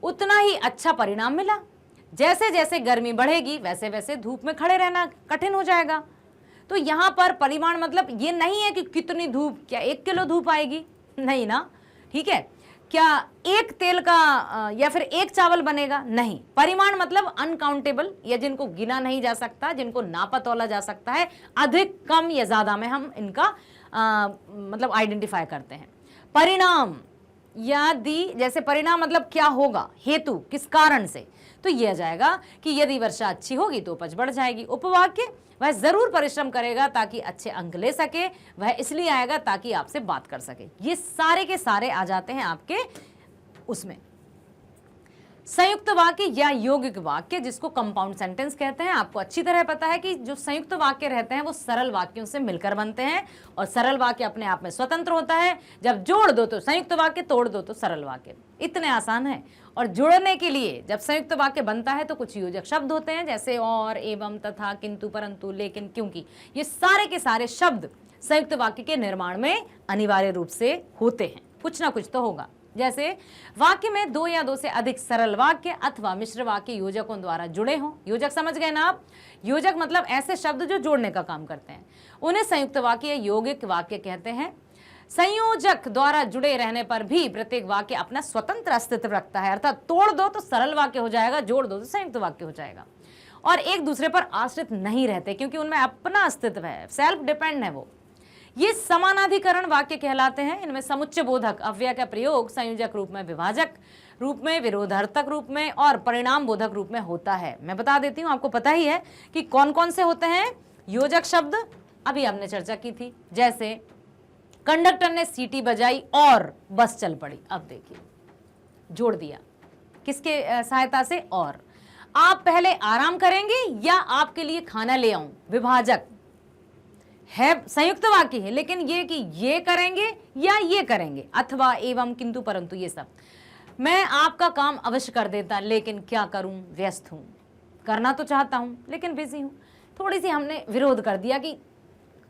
उतना ही अच्छा परिणाम मिला। जैसे जैसे गर्मी बढ़ेगी वैसे वैसे धूप में खड़े रहना कठिन हो जाएगा। तो यहाँ पर परिमाण मतलब ये नहीं है कि कितनी धूप, क्या 1 किलो धूप आएगी, नहीं ना, ठीक है, क्या 1 तेल का या फिर 1 चावल बनेगा, नहीं। परिमाण मतलब अनकाउंटेबल, या जिनको गिना नहीं जा सकता, जिनको नापा तोला जा सकता है, अधिक, कम या ज्यादा में हम इनका मतलब आइडेंटिफाई करते हैं। परिणाम, यदि जैसे परिणाम मतलब क्या होगा, हेतु, किस कारण से, तो यह आ जाएगा कि यदि वर्षा अच्छी होगी तो उपज बढ़ जाएगी। उपवाक्य, वह जरूर परिश्रम करेगा ताकि अच्छे अंक ले सके, वह इसलिए आएगा ताकि आपसे बात कर सके। ये सारे के सारे आ जाते हैं आपके उसमें। संयुक्त वाक्य या यौगिक वाक्य, जिसको कंपाउंड सेंटेंस कहते हैं, आपको अच्छी तरह पता है कि जो संयुक्त वाक्य रहते हैं वो सरल वाक्यों से मिलकर बनते हैं, और सरल वाक्य अपने आप में स्वतंत्र होता है। जब जोड़ दो तो संयुक्त वाक्य, तोड़ दो तो सरल वाक्य, इतने आसान है। और जोड़ने के लिए जब संयुक्त वाक्य बनता है तो कुछ योजक शब्द होते हैं, जैसे और, एवं, तथा, किंतु, परंतु, लेकिन, क्योंकि, ये सारे के सारे शब्द संयुक्त वाक्य के निर्माण में अनिवार्य रूप से होते हैं, कुछ ना कुछ तो होगा। जैसे वाक्य में 2 या 2 से अधिक सरल वाक्य अथवा मिश्र वाक्य योजकों द्वारा जुड़े हों। योजक समझ गए ना आप, योजक मतलब ऐसे शब्द जो जोड़ने का काम करते हैं, उन्हें संयुक्त वाक्य या यौगिक वाक्य कहते हैं। संयोजक द्वारा जुड़े रहने पर भी प्रत्येक वाक्य अपना स्वतंत्र अस्तित्व रखता है, अर्थात तोड़ दो तो सरल वाक्य हो जाएगा, जोड़ दो तो संयुक्त वाक्य हो जाएगा, और एक दूसरे पर आश्रित नहीं रहते क्योंकि उनमें अपना अस्तित्व है, सेल्फ डिपेंड है वो। ये समानाधिकरण वाक्य कहलाते हैं। इनमें समुच्चय बोधक अव्यय का प्रयोग संयोजक रूप में, विभाजक रूप में, विरोधार्थक रूप में और परिणाम बोधक रूप में होता है। मैं बता देती हूँ, आपको पता ही है कि कौन कौन से होते हैं योजक शब्द, अभी हमने चर्चा की थी। जैसे कंडक्टर ने सीटी बजाई और बस चल पड़ी, अब देखिए जोड़ दिया किसके सहायता से, और। आप पहले आराम करेंगे या आपके लिए खाना ले आऊं, विभाजक है, संयुक्त वाक्य है, लेकिन ये कि ये करेंगे या ये करेंगे, अथवा, एवं, किंतु, परंतु, ये सब। मैं आपका काम अवश्य कर देता लेकिन क्या करूं, व्यस्त हूं, करना तो चाहता हूं लेकिन बिजी हूं। थोड़ी सी हमने विरोध कर दिया कि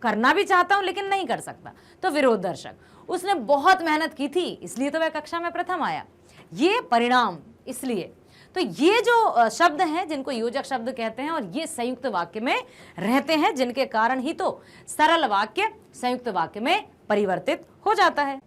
करना भी चाहता हूं लेकिन नहीं कर सकता, तो विरोध दर्शक। उसने बहुत मेहनत की थी इसलिए तो वह कक्षा में प्रथम आया, ये परिणाम। इसलिए तो ये जो शब्द हैं जिनको योजक शब्द कहते हैं, और ये संयुक्त वाक्य में रहते हैं, जिनके कारण ही तो सरल वाक्य संयुक्त वाक्य में परिवर्तित हो जाता है।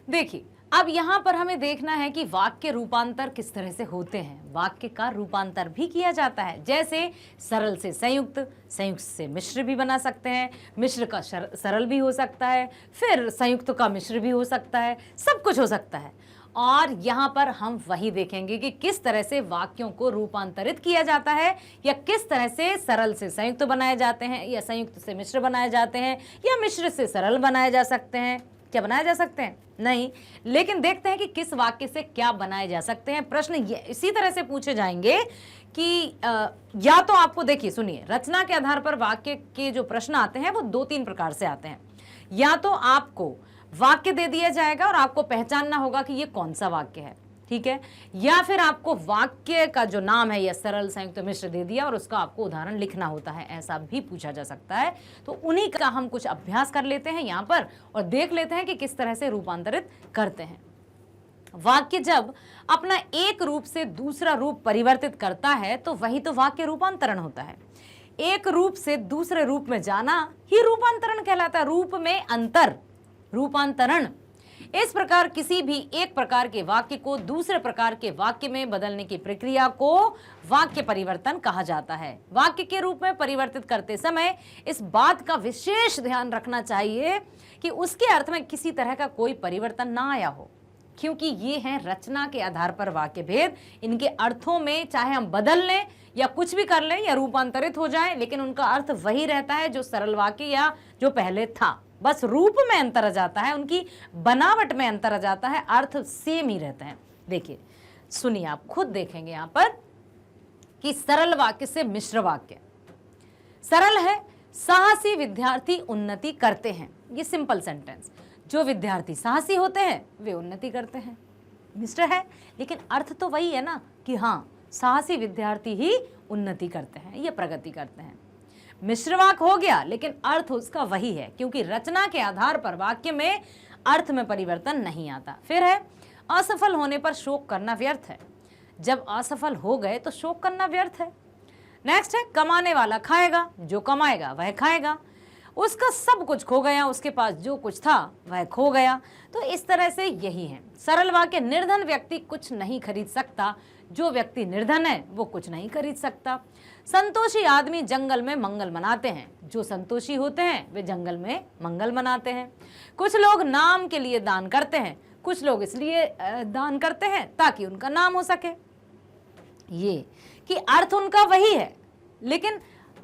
देखिए, अब यहां पर हमें देखना है कि वाक्य रूपांतर किस तरह से होते हैं। वाक्य का रूपांतर भी किया जाता है, जैसे सरल से संयुक्त, संयुक्त से मिश्र भी बना सकते हैं, मिश्र का सरल भी हो सकता है, फिर संयुक्त का मिश्र भी हो सकता है, सब कुछ हो सकता है। और यहाँ पर हम वही देखेंगे कि किस तरह से वाक्यों को रूपांतरित किया जाता है, या किस तरह से सरल से संयुक्त बनाए जाते हैं, या संयुक्त से मिश्र बनाए जाते हैं, या मिश्र से सरल बनाए जा सकते हैं, क्या बनाए जा सकते हैं? नहीं। लेकिन देखते हैं कि किस वाक्य से क्या बनाए जा सकते हैं। प्रश्न ये इसी तरह से पूछे जाएंगे कि या तो आपको देखिए, सुनिए, रचना के आधार पर वाक्य के जो प्रश्न आते हैं वो 2-3 प्रकार से आते हैं। या तो आपको वाक्य दे दिया जाएगा और आपको पहचानना होगा कि ये कौन सा वाक्य है, ठीक है, या फिर आपको वाक्य का जो नाम है या सरल, संयुक्त, मिश्र दे दिया और उसका आपको उदाहरण लिखना होता है, ऐसा भी पूछा जा सकता है। तो उन्हीं का हम कुछ अभ्यास कर लेते हैं यहाँ पर और देख लेते हैं कि किस तरह से रूपांतरित करते हैं। वाक्य जब अपना एक रूप से दूसरा रूप परिवर्तित करता है तो वही तो वाक्य रूपांतरण होता है। एक रूप से दूसरे रूप में जाना ही रूपांतरण कहलाता है। रूप में अंतर, रूपांतरण। इस प्रकार किसी भी एक प्रकार के वाक्य को दूसरे प्रकार के वाक्य में बदलने की प्रक्रिया को वाक्य परिवर्तन कहा जाता है। वाक्य के रूप में परिवर्तित करते समय इस बात का विशेष ध्यान रखना चाहिए कि उसके अर्थ में किसी तरह का कोई परिवर्तन ना आया हो, क्योंकि ये हैं रचना के आधार पर वाक्य भेद। इनके अर्थों में चाहे हम बदल लें या कुछ भी कर लें या रूपांतरित हो जाए, लेकिन उनका अर्थ वही रहता है जो सरल वाक्य या जो पहले था। बस रूप में अंतर आ जाता है, उनकी बनावट में अंतर आ जाता है, अर्थ सेम ही रहते हैं। देखिए, सुनिए, आप खुद देखेंगे यहां पर कि सरल वाक्य से मिश्र वाक्य। सरल है, साहसी विद्यार्थी उन्नति करते हैं, ये सिंपल सेंटेंस। जो विद्यार्थी साहसी होते हैं वे उन्नति करते हैं। मिश्र है, लेकिन अर्थ तो वही है ना कि हाँ, साहसी विद्यार्थी ही उन्नति करते हैं, ये प्रगति करते हैं। मिश्र वाक्य हो गया, लेकिन अर्थ उसका वही है, क्योंकि रचना के आधार पर वाक्य में अर्थ में परिवर्तन नहीं आता। फिर है, असफल होने पर शोक करना व्यर्थ है। जब असफल हो गए तो शोक करना व्यर्थ है। नेक्स्ट है, कमाने वाला खाएगा, जो कमाएगा वह खाएगा। उसका सब कुछ खो गया, उसके पास जो कुछ था वह खो गया। तो इस तरह से यही है। सरल वाक्य, निर्धन व्यक्ति कुछ नहीं खरीद सकता, जो व्यक्ति निर्धन है वो कुछ नहीं खरीद सकता। संतोषी आदमी जंगल में मंगल मनाते हैं, जो संतोषी होते हैं वे जंगल में मंगल मनाते हैं। कुछ लोग नाम के लिए दान करते हैं, कुछ लोग इसलिए दान करते हैं ताकि उनका नाम हो सके। ये कि अर्थ उनका वही है, लेकिन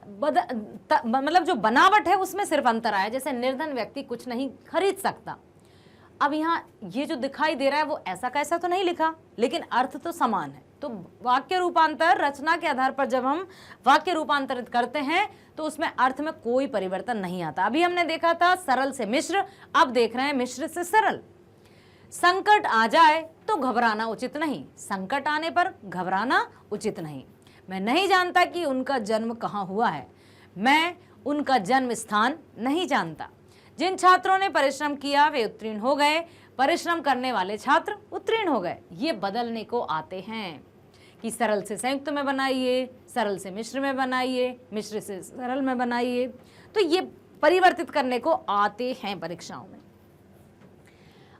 मतलब जो बनावट है उसमें सिर्फ अंतर आया। जैसे निर्धन व्यक्ति कुछ नहीं खरीद सकता, अब यहाँ ये जो दिखाई दे रहा है वो ऐसा कैसा तो नहीं लिखा, लेकिन अर्थ तो समान है। तो वाक्य रूपांतर, रचना के आधार पर जब हम वाक्य रूपांतरित करते हैं तो उसमें अर्थ में कोई परिवर्तन नहीं आता। अभी हमने देखा था सरल से मिश्र, अब देख रहे हैं मिश्र से सरल। संकट आ जाए तो घबराना उचित नहीं, संकट आने पर घबराना उचित नहीं। मैं नहीं जानता कि उनका जन्म कहाँ हुआ है, मैं उनका जन्म स्थान नहीं जानता। जिन छात्रों ने परिश्रम किया वे उत्तीर्ण हो गए, परिश्रम करने वाले छात्र उत्तीर्ण हो गए। ये बदलने को आते हैं कि सरल से संयुक्त में बनाइए, सरल से मिश्र में बनाइए, मिश्र से सरल में बनाइए। तो ये परिवर्तित करने को आते हैं परीक्षाओं में।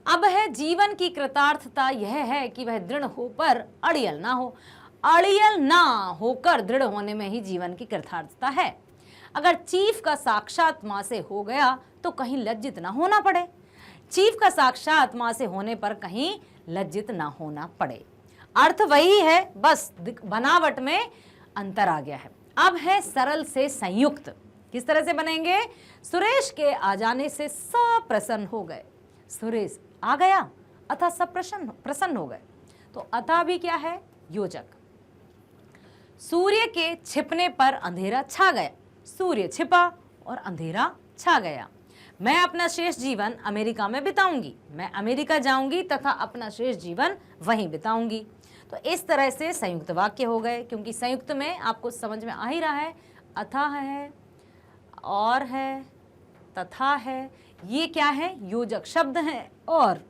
अब है, जीवन की कृतार्थता यह है कि वह दृढ़ हो पर अड़ियल ना हो। अड़ियल ना होकर दृढ़ होने में ही जीवन की कृतार्थता है। अगर चीफ का साक्षात मां से हो गया तो कहीं लज्जित ना होना पड़े। चीफ का साक्षात मां से होने पर कहीं लज्जित ना होना पड़े। अर्थ वही है, बस बनावट में अंतर आ गया है। अब है सरल से संयुक्त। किस तरह से बनेंगे? सुरेश के आ जाने से सब प्रसन्न हो गए। सुरेश आ गया अतः सब प्रसन्न हो गए। तो अतः भी क्या है? योजक। सूर्य के छिपने पर अंधेरा छा गया। सूर्य छिपा और अंधेरा छा गया। मैं अपना शेष जीवन अमेरिका में बिताऊंगी। मैं अमेरिका जाऊंगी तथा अपना शेष जीवन वहीं बिताऊंगी। तो इस तरह से संयुक्त वाक्य हो गए, क्योंकि संयुक्त में आपको समझ में आ ही रहा है, अथा है, और है, तथा है, ये क्या है? योजक शब्द हैं, और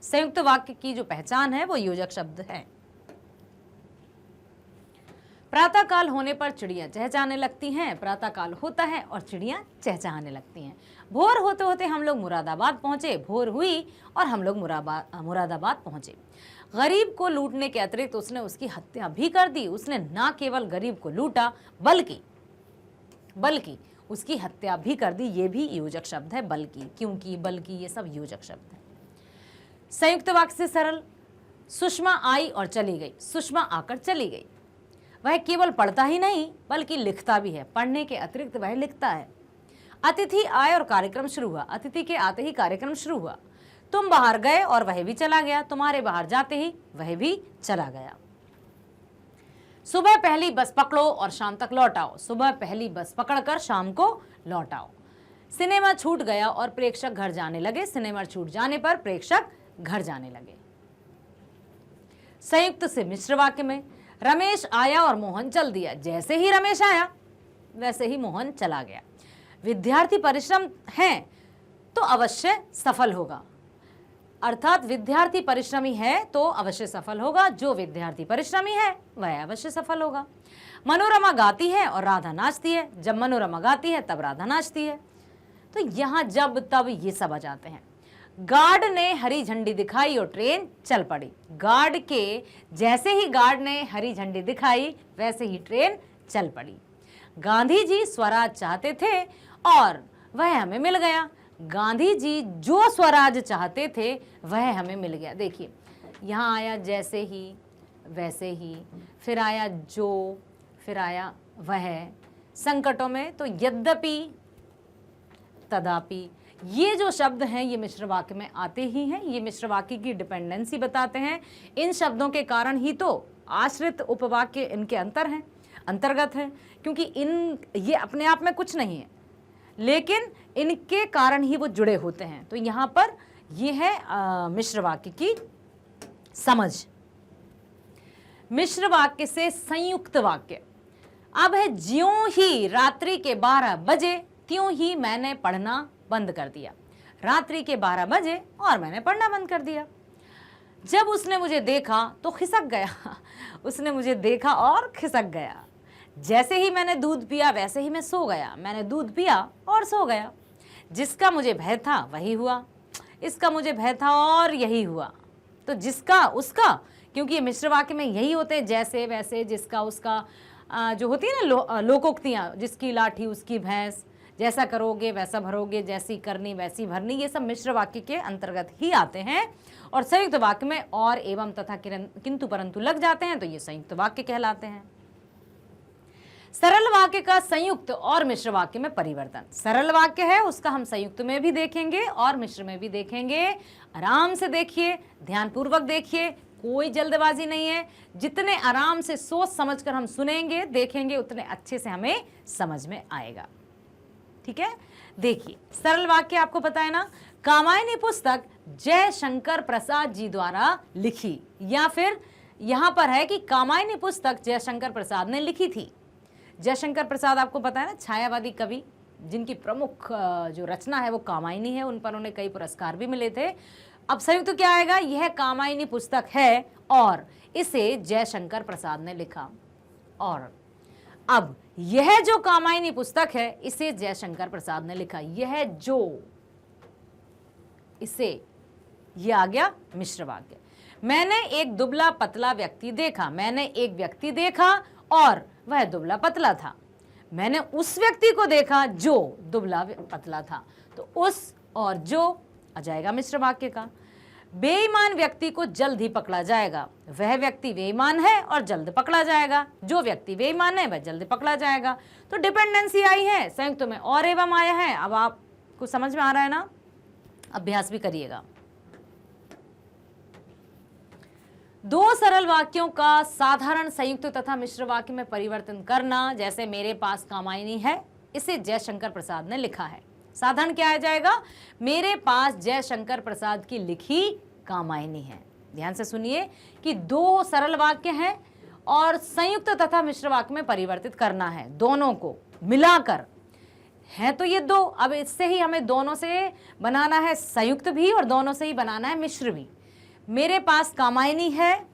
संयुक्त वाक्य की जो पहचान है वो योजक शब्द है। प्रातः काल होने पर चिड़ियां चहचहाने लगती हैं। प्रातः काल होता है और चिड़ियां चहचहाने लगती हैं। भोर होते होते हम लोग मुरादाबाद पहुंचे। भोर हुई और हम लोग मुरादाबाद पहुंचे। गरीब को लूटने के अतिरिक्त उसने उसकी हत्या भी कर दी। उसने ना केवल गरीब को लूटा बल्कि उसकी हत्या भी कर दी। ये भी योजक शब्द है, बल्कि, क्योंकि, बल्कि, ये सब योजक शब्द है। संयुक्त वाक्य से सरल। सुषमा आई और चली गई। सुषमा आकर चली गई। वह केवल पढ़ता ही नहीं बल्कि लिखता भी है। पढ़ने के अतिरिक्त वह लिखता है। अतिथि आए और कार्यक्रम शुरू हुआ। अतिथि के आते ही कार्यक्रम शुरू हुआ। तुम बाहर गए और वह भी चला गया। तुम्हारे बाहर जाते ही वह भी चला गया। सुबह पहली बस पकड़ो और शाम तक लौट आओ। सुबह पहली बस पकड़कर शाम को लौट आओ। सिनेमा छूट गया और प्रेक्षक घर जाने लगे। सिनेमा छूट जाने पर प्रेक्षक घर जाने लगे। संयुक्त से मिश्र वाक्य में रमेश आया और मोहन चल दिया। जैसे ही रमेश आया वैसे ही मोहन चला गया। विद्यार्थी परिश्रम है तो अवश्य सफल होगा। अर्थात विद्यार्थी परिश्रमी है तो अवश्य सफल होगा। जो विद्यार्थी परिश्रमी है वह अवश्य सफल होगा। मनोरमा गाती है और राधा नाचती है। जब मनोरमा गाती है तब राधा नाचती है। तो यहां जब तब ये सब आ जाते हैं। गार्ड ने हरी झंडी दिखाई और ट्रेन चल पड़ी। गार्ड के जैसे ही गार्ड ने हरी झंडी दिखाई वैसे ही ट्रेन चल पड़ी। गांधी जी स्वराज चाहते थे और वह हमें मिल गया। गांधी जी जो स्वराज चाहते थे वह हमें मिल गया। देखिए यहाँ आया जैसे ही, वैसे ही, फिर आया जो, फिर आया वह। संकटों में तो यद्यपि, तदापि, ये जो शब्द हैं ये मिश्र वाक्य में आते ही हैं। ये मिश्र वाक्य की डिपेंडेंसी बताते हैं। इन शब्दों के कारण ही तो आश्रित उपवाक्य इनके अंतर्गत है, क्योंकि ये अपने आप में कुछ नहीं है, लेकिन इनके कारण ही वो जुड़े होते हैं। तो यहाँ पर ये है मिश्र वाक्य की समझ। मिश्र वाक्य से संयुक्त वाक्य। अब है ज्यों ही रात्रि के 12 बजे त्यों ही मैंने पढ़ना बंद कर दिया। रात्रि के 12 बजे और मैंने पढ़ना बंद कर दिया। जब उसने मुझे देखा तो खिसक गया। उसने मुझे देखा और खिसक गया। जैसे ही मैंने दूध पिया वैसे ही मैं सो गया। मैंने दूध पिया और सो गया। जिसका मुझे भय था वही हुआ। इसका मुझे भय था और यही हुआ। तो जिसका उसका, क्योंकि ये मिश्र वाक्य में यही होते हैं, जैसे वैसे, जिसका उसका, जो होती है ना लोकोक्तियाँ, जिसकी लाठी उसकी भैंस, जैसा करोगे वैसा भरोगे, जैसी करनी वैसी भरनी, ये सब मिश्र वाक्य के अंतर्गत ही आते हैं। और संयुक्त वाक्य में और, एवं, तथा, किंतु, परंतु लग जाते हैं तो ये संयुक्त वाक्य कहलाते हैं। सरल वाक्य का संयुक्त और मिश्र वाक्य में परिवर्तन। सरल वाक्य है उसका हम संयुक्त में भी देखेंगे और मिश्र में भी देखेंगे। आराम से देखिए, ध्यानपूर्वक देखिए, कोई जल्दबाजी नहीं है। जितने आराम से सोच समझकर हम सुनेंगे देखेंगे उतने अच्छे से हमें समझ में आएगा। ठीक है, देखिए सरल वाक्य आपको पता है ना, कामायनी पुस्तक जयशंकर प्रसाद जी द्वारा लिखी, या फिर यहां पर है कि कामायनी पुस्तक जयशंकर प्रसाद ने लिखी थी। जयशंकर प्रसाद आपको पता है ना, छायावादी कवि जिनकी प्रमुख जो रचना है वो कामायनी है। उन पर उन्हें कई पुरस्कार भी मिले थे। अब संयुक्त तो क्या आएगा, यह कामायनी पुस्तक है और इसे जयशंकर प्रसाद ने लिखा। और अब यह जो कामायनी पुस्तक है इसे जयशंकर प्रसाद ने लिखा। यह जो, इसे, यह आ गया मिश्र वाक्य। मैंने एक दुबला पतला व्यक्ति देखा। मैंने एक व्यक्ति देखा और वह दुबला पतला था। मैंने उस व्यक्ति को देखा जो दुबला पतला था। तो उस और जो आ जाएगा मिश्र वाक्य का। बेईमान व्यक्ति को जल्द ही पकड़ा जाएगा। वह व्यक्ति बेईमान है और जल्द पकड़ा जाएगा। जो व्यक्ति बेईमान है वह जल्द पकड़ा जाएगा। तो डिपेंडेंसी आई है, संयुक्त में और एवं आया है। अब आपको समझ में आ रहा है ना, अभ्यास भी करिएगा। दो सरल वाक्यों का साधारण संयुक्त तथा मिश्र वाक्य में परिवर्तन करना। जैसे मेरे पास कामायनी है, इसे जयशंकर प्रसाद ने लिखा है। साधारण क्या आ जाएगा, मेरे पास जयशंकर प्रसाद की लिखी कामायनी है। ध्यान से सुनिए कि दो सरल वाक्य हैं और संयुक्त तथा मिश्र वाक्य में परिवर्तित करना है, दोनों को मिलाकर है। तो ये दो, अब इससे ही हमें दोनों से बनाना है संयुक्त भी और दोनों से ही बनाना है मिश्र भी। मेरे पास कामायनी है,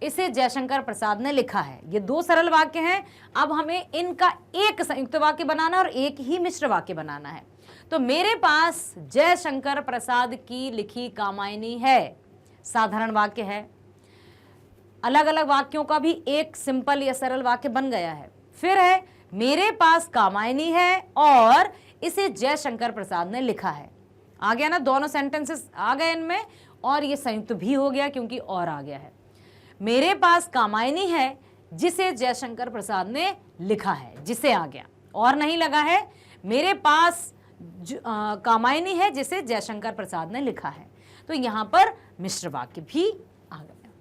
इसे जयशंकर प्रसाद ने लिखा है। ये दो सरल वाक्य हैं। अब हमें इनका एक संयुक्त वाक्य बनाना और एक ही मिश्र वाक्य बनाना है। तो मेरे पास जयशंकर प्रसाद की लिखी कामायनी है, साधारण वाक्य है। अलग अलग वाक्यों का भी एक सिंपल या सरल वाक्य बन गया है। फिर है मेरे पास कामायनी है और इसे जयशंकर प्रसाद ने लिखा है। आ गया ना, दोनों सेंटेंसेस आ गए इनमें, और ये संयुक्त भी हो गया क्योंकि और आ गया है। मेरे पास कामायनी है जिसे जयशंकर प्रसाद ने लिखा है, जिसे आ गया और नहीं लगा है। मेरे पास कामायनी है जिसे जयशंकर प्रसाद ने लिखा है। तो यहां पर मिश्र वाक्य भी आ गया।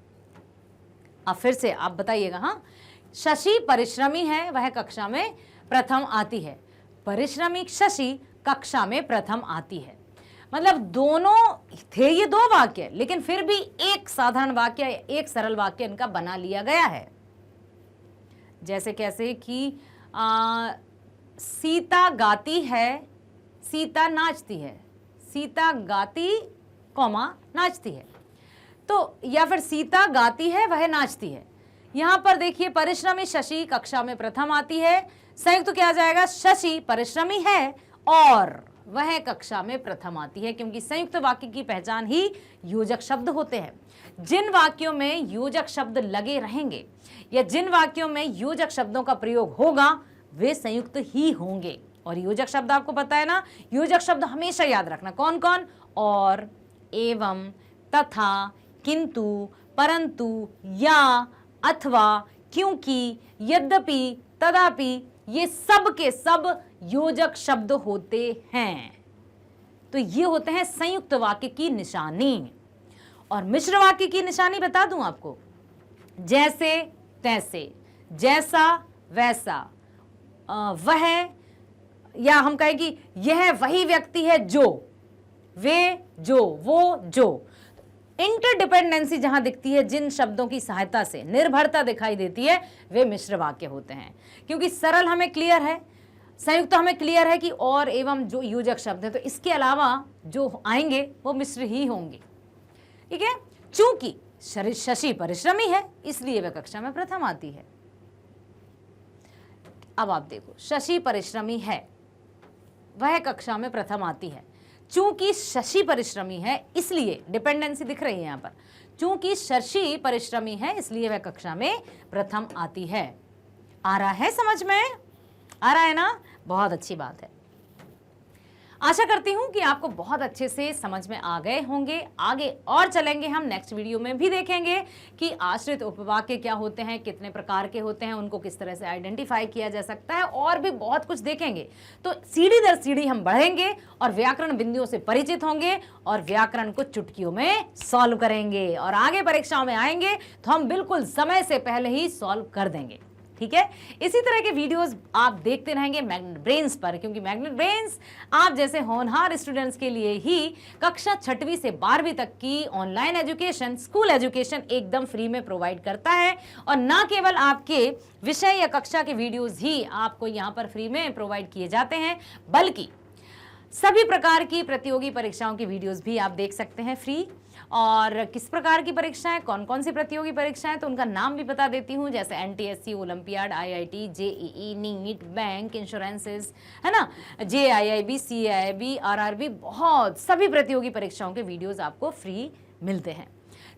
अब फिर से आप बताइएगा। हाँ, शशि परिश्रमी है, वह कक्षा में प्रथम आती है। परिश्रमी शशि कक्षा में प्रथम आती है, मतलब दोनों थे ये दो वाक्य, लेकिन फिर भी एक साधारण वाक्य, एक सरल वाक्य इनका बना लिया गया है। जैसे कैसे कि सीता गाती है, सीता नाचती है, सीता गाती कॉमा नाचती है। तो या फिर सीता गाती है, वह नाचती है। यहां पर देखिए परिश्रमी शशि कक्षा में प्रथम आती है, संयुक्त तो क्या आ जाएगा, शशि परिश्रमी है और वह कक्षा में प्रथम आती है, क्योंकि संयुक्त वाक्य की पहचान ही योजक शब्द होते हैं। जिन वाक्यों में योजक शब्द लगे रहेंगे या जिन वाक्यों में योजक शब्दों का प्रयोग होगा वे संयुक्त ही होंगे। और योजक शब्द आपको पता है ना, योजक शब्द हमेशा याद रखना कौन कौन, और, एवं, तथा, किंतु, परंतु, या, अथवा, क्योंकि, यद्यपि, तदापि, ये सब के सब योजक शब्द होते हैं। तो ये होते हैं संयुक्त वाक्य की निशानी। और मिश्र वाक्य की निशानी बता दूं आपको, जैसे तैसे, जैसा वैसा, वह, या हम कहें कि यह वही व्यक्ति है जो, वे जो, वो जो। इंटरडिपेंडेंसी जहां दिखती है, जिन शब्दों की सहायता से निर्भरता दिखाई देती है, वे मिश्र वाक्य होते हैं। क्योंकि सरल हमें क्लियर है, संयुक्त हमें क्लियर है कि और एवं जो योजक शब्द है, तो इसके अलावा जो आएंगे वो मिश्र ही होंगे। ठीक है, चूंकि शशि परिश्रमी है इसलिए वह कक्षा में प्रथम आती है। अब आप देखो, शशि परिश्रमी है, वह कक्षा में प्रथम आती है। चूंकि शशि परिश्रमी है इसलिए, डिपेंडेंसी दिख रही है यहां पर, चूंकि शशि परिश्रमी है इसलिए वह कक्षा में प्रथम आती है। आ रहा है समझ में? आ रहा है ना? बहुत अच्छी बात है। आशा करती हूं कि आपको बहुत अच्छे से समझ में आ गए होंगे। आगे और चलेंगे हम, नेक्स्ट वीडियो में भी देखेंगे कि आश्रित उपवाक्य क्या होते हैं, कितने प्रकार के होते हैं, उनको किस तरह से आइडेंटिफाई किया जा सकता है, और भी बहुत कुछ देखेंगे। तो सीढ़ी दर सीढ़ी हम बढ़ेंगे और व्याकरण बिंदुओं से परिचित होंगे और व्याकरण को चुटकियों में सॉल्व करेंगे, और आगे परीक्षाओं में आएंगे तो हम बिल्कुल समय से पहले ही सॉल्व कर देंगे। ठीक है, इसी तरह के वीडियोस आप देखते रहेंगे मैग्नेट ब्रेन्स पर, क्योंकि मैग्नेट ब्रेन्स आप जैसे होनहार स्टूडेंट्स के लिए ही कक्षा 6वीं से 12वीं तक की ऑनलाइन एजुकेशन, स्कूल एजुकेशन एकदम फ्री में प्रोवाइड करता है। और ना केवल आपके विषय या कक्षा के वीडियोस ही आपको यहाँ पर फ्री में प्रोवाइड किए जाते हैं, बल्कि सभी प्रकार की प्रतियोगी परीक्षाओं की वीडियोस भी आप देख सकते हैं फ्री। और किस प्रकार की परीक्षाएं, कौन कौन सी प्रतियोगी परीक्षाएं, तो उनका नाम भी बता देती हूं, जैसे NTSC, olympiad, IIT, JEE, NEET, bank, insurances, है ना, जेआईआईबी, सीआईबी, आरआरबी, बहुत सभी प्रतियोगी परीक्षाओं के वीडियोस आपको फ्री मिलते हैं।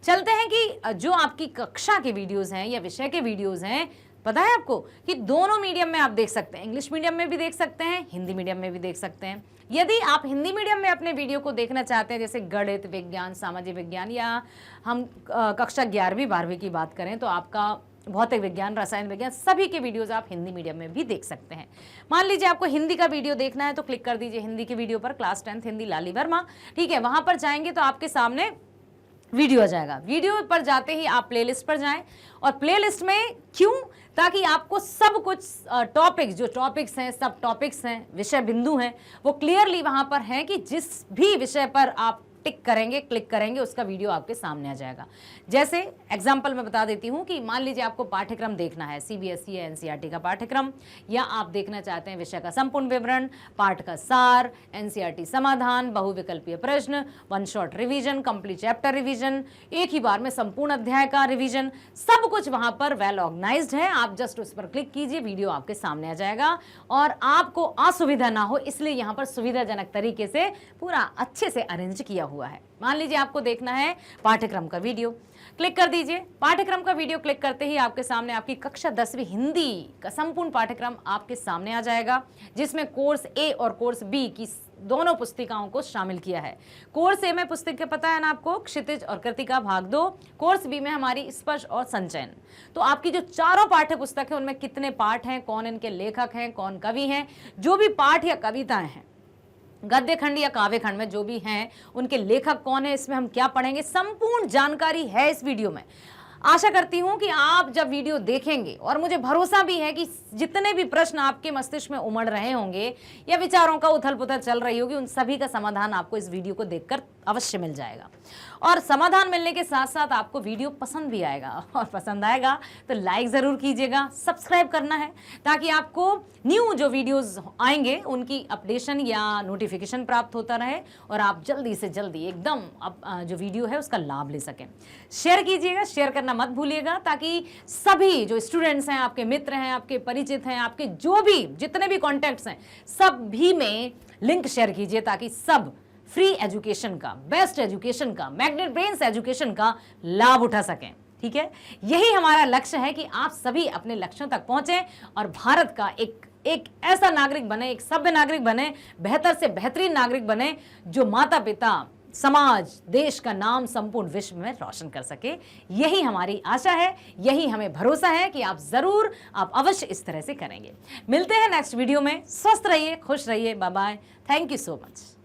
चलते हैं कि जो आपकी कक्षा के वीडियोस हैं या विषय के वीडियोस हैं, पता है आपको कि दोनों मीडियम में आप देख सकते हैं, इंग्लिश मीडियम में भी देख सकते हैं, हिंदी मीडियम में भी देख सकते हैं। यदि आप हिंदी मीडियम में अपने वीडियो को देखना चाहते हैं, जैसे गणित, विज्ञान, सामाजिक विज्ञान, या हम कक्षा 11वीं 12वीं की बात करें तो आपका भौतिक विज्ञान, रसायन विज्ञान, सभी के वीडियोस आप हिंदी मीडियम में भी देख सकते हैं। मान लीजिए आपको हिंदी का वीडियो देखना है तो क्लिक कर दीजिए हिंदी के वीडियो पर, क्लास 10th हिंदी लाली वर्मा। ठीक है, वहां पर जाएंगे तो आपके सामने वीडियो आ जाएगा। वीडियो पर जाते ही आप प्लेलिस्ट पर जाएं, और प्लेलिस्ट में क्यों, ताकि आपको सब कुछ टॉपिक्स, जो टॉपिक्स हैं, सब टॉपिक्स हैं, विषय बिंदु हैं, वो क्लियरली वहां पर हैं कि जिस भी विषय पर आप टिक करेंगे, क्लिक करेंगे, उसका वीडियो आपके सामने आ जाएगा। जैसे एग्जाम्पल मैं बता देती हूँ कि मान लीजिए आपको पाठ्यक्रम देखना है, सीबीएसई या एनसीईआरटी का पाठ्यक्रम, या आप देखना चाहते हैं विषय का संपूर्ण विवरण, पाठ का सार, एनसीईआरटी समाधान, बहुविकल्पीय प्रश्न, one shot revision, complete chapter revision, एक ही बार में संपूर्ण अध्याय का रिवीजन, सब कुछ वहां पर वेल ऑर्गेनाइज्ड है। आप जस्ट उस पर क्लिक कीजिए, वीडियो आपके सामने आ जाएगा, और आपको असुविधा ना हो इसलिए यहाँ पर सुविधाजनक तरीके से पूरा अच्छे से अरेंज किया हुआ है। मान लीजिए आपको देखना है पाठ्यक्रम का वीडियो, क्लिक कर दीजिए। पाठ्यक्रम का वीडियो क्लिक करते ही आपके सामने आपकी कक्षा 10वीं हिंदी का संपूर्ण पाठ्यक्रम आपके सामने आ जाएगा, जिसमें कोर्स ए और कोर्स बी की दोनों पुस्तिकाओं को शामिल किया है। कोर्स ए में पुस्तक पता है ना आपको, क्षितिज और कृतिका भाग 2, कोर्स बी में हमारी स्पर्श और संचयन। तो आपकी जो चारों पाठ्य पुस्तक है उनमें कितने पाठ हैं, कौन इनके लेखक हैं, कौन कवि हैं, जो भी पाठ या कविताएं हैं गद्य खंड या काव्य खंड में जो भी हैं, उनके लेखक कौन है, इसमें हम क्या पढ़ेंगे, संपूर्ण जानकारी है इस वीडियो में। आशा करती हूं कि आप जब वीडियो देखेंगे, और मुझे भरोसा भी है कि जितने भी प्रश्न आपके मस्तिष्क में उमड़ रहे होंगे या विचारों का उथल पुथल चल रही होगी, उन सभी का समाधान आपको इस वीडियो को देखकर अवश्य मिल जाएगा। और समाधान मिलने के साथ साथ आपको वीडियो पसंद भी आएगा, और पसंद आएगा तो लाइक ज़रूर कीजिएगा, सब्सक्राइब करना है ताकि आपको न्यू जो वीडियोस आएंगे उनकी अपडेशन या नोटिफिकेशन प्राप्त होता रहे और आप जल्दी से जल्दी एकदम जो वीडियो है उसका लाभ ले सकें। शेयर कीजिएगा, शेयर करना मत भूलिएगा, ताकि सभी जो स्टूडेंट्स हैं, आपके मित्र हैं, आपके परिचित हैं, आपके जो भी जितने भी कॉन्टैक्ट्स हैं, सब भी में लिंक शेयर कीजिए ताकि सब फ्री एजुकेशन का, बेस्ट एजुकेशन का, मैग्नेट ब्रेन्स एजुकेशन का लाभ उठा सकें। ठीक है, यही हमारा लक्ष्य है कि आप सभी अपने लक्ष्यों तक पहुंचें और भारत का एक ऐसा नागरिक बने, एक सभ्य नागरिक बने, बेहतर से बेहतरीन नागरिक बने, जो माता पिता, समाज, देश का नाम संपूर्ण विश्व में रोशन कर सके। यही हमारी आशा है, यही हमें भरोसा है कि आप अवश्य इस तरह से करेंगे। मिलते हैं नेक्स्ट वीडियो में। स्वस्थ रहिए, खुश रहिए, bye bye, thank you so much.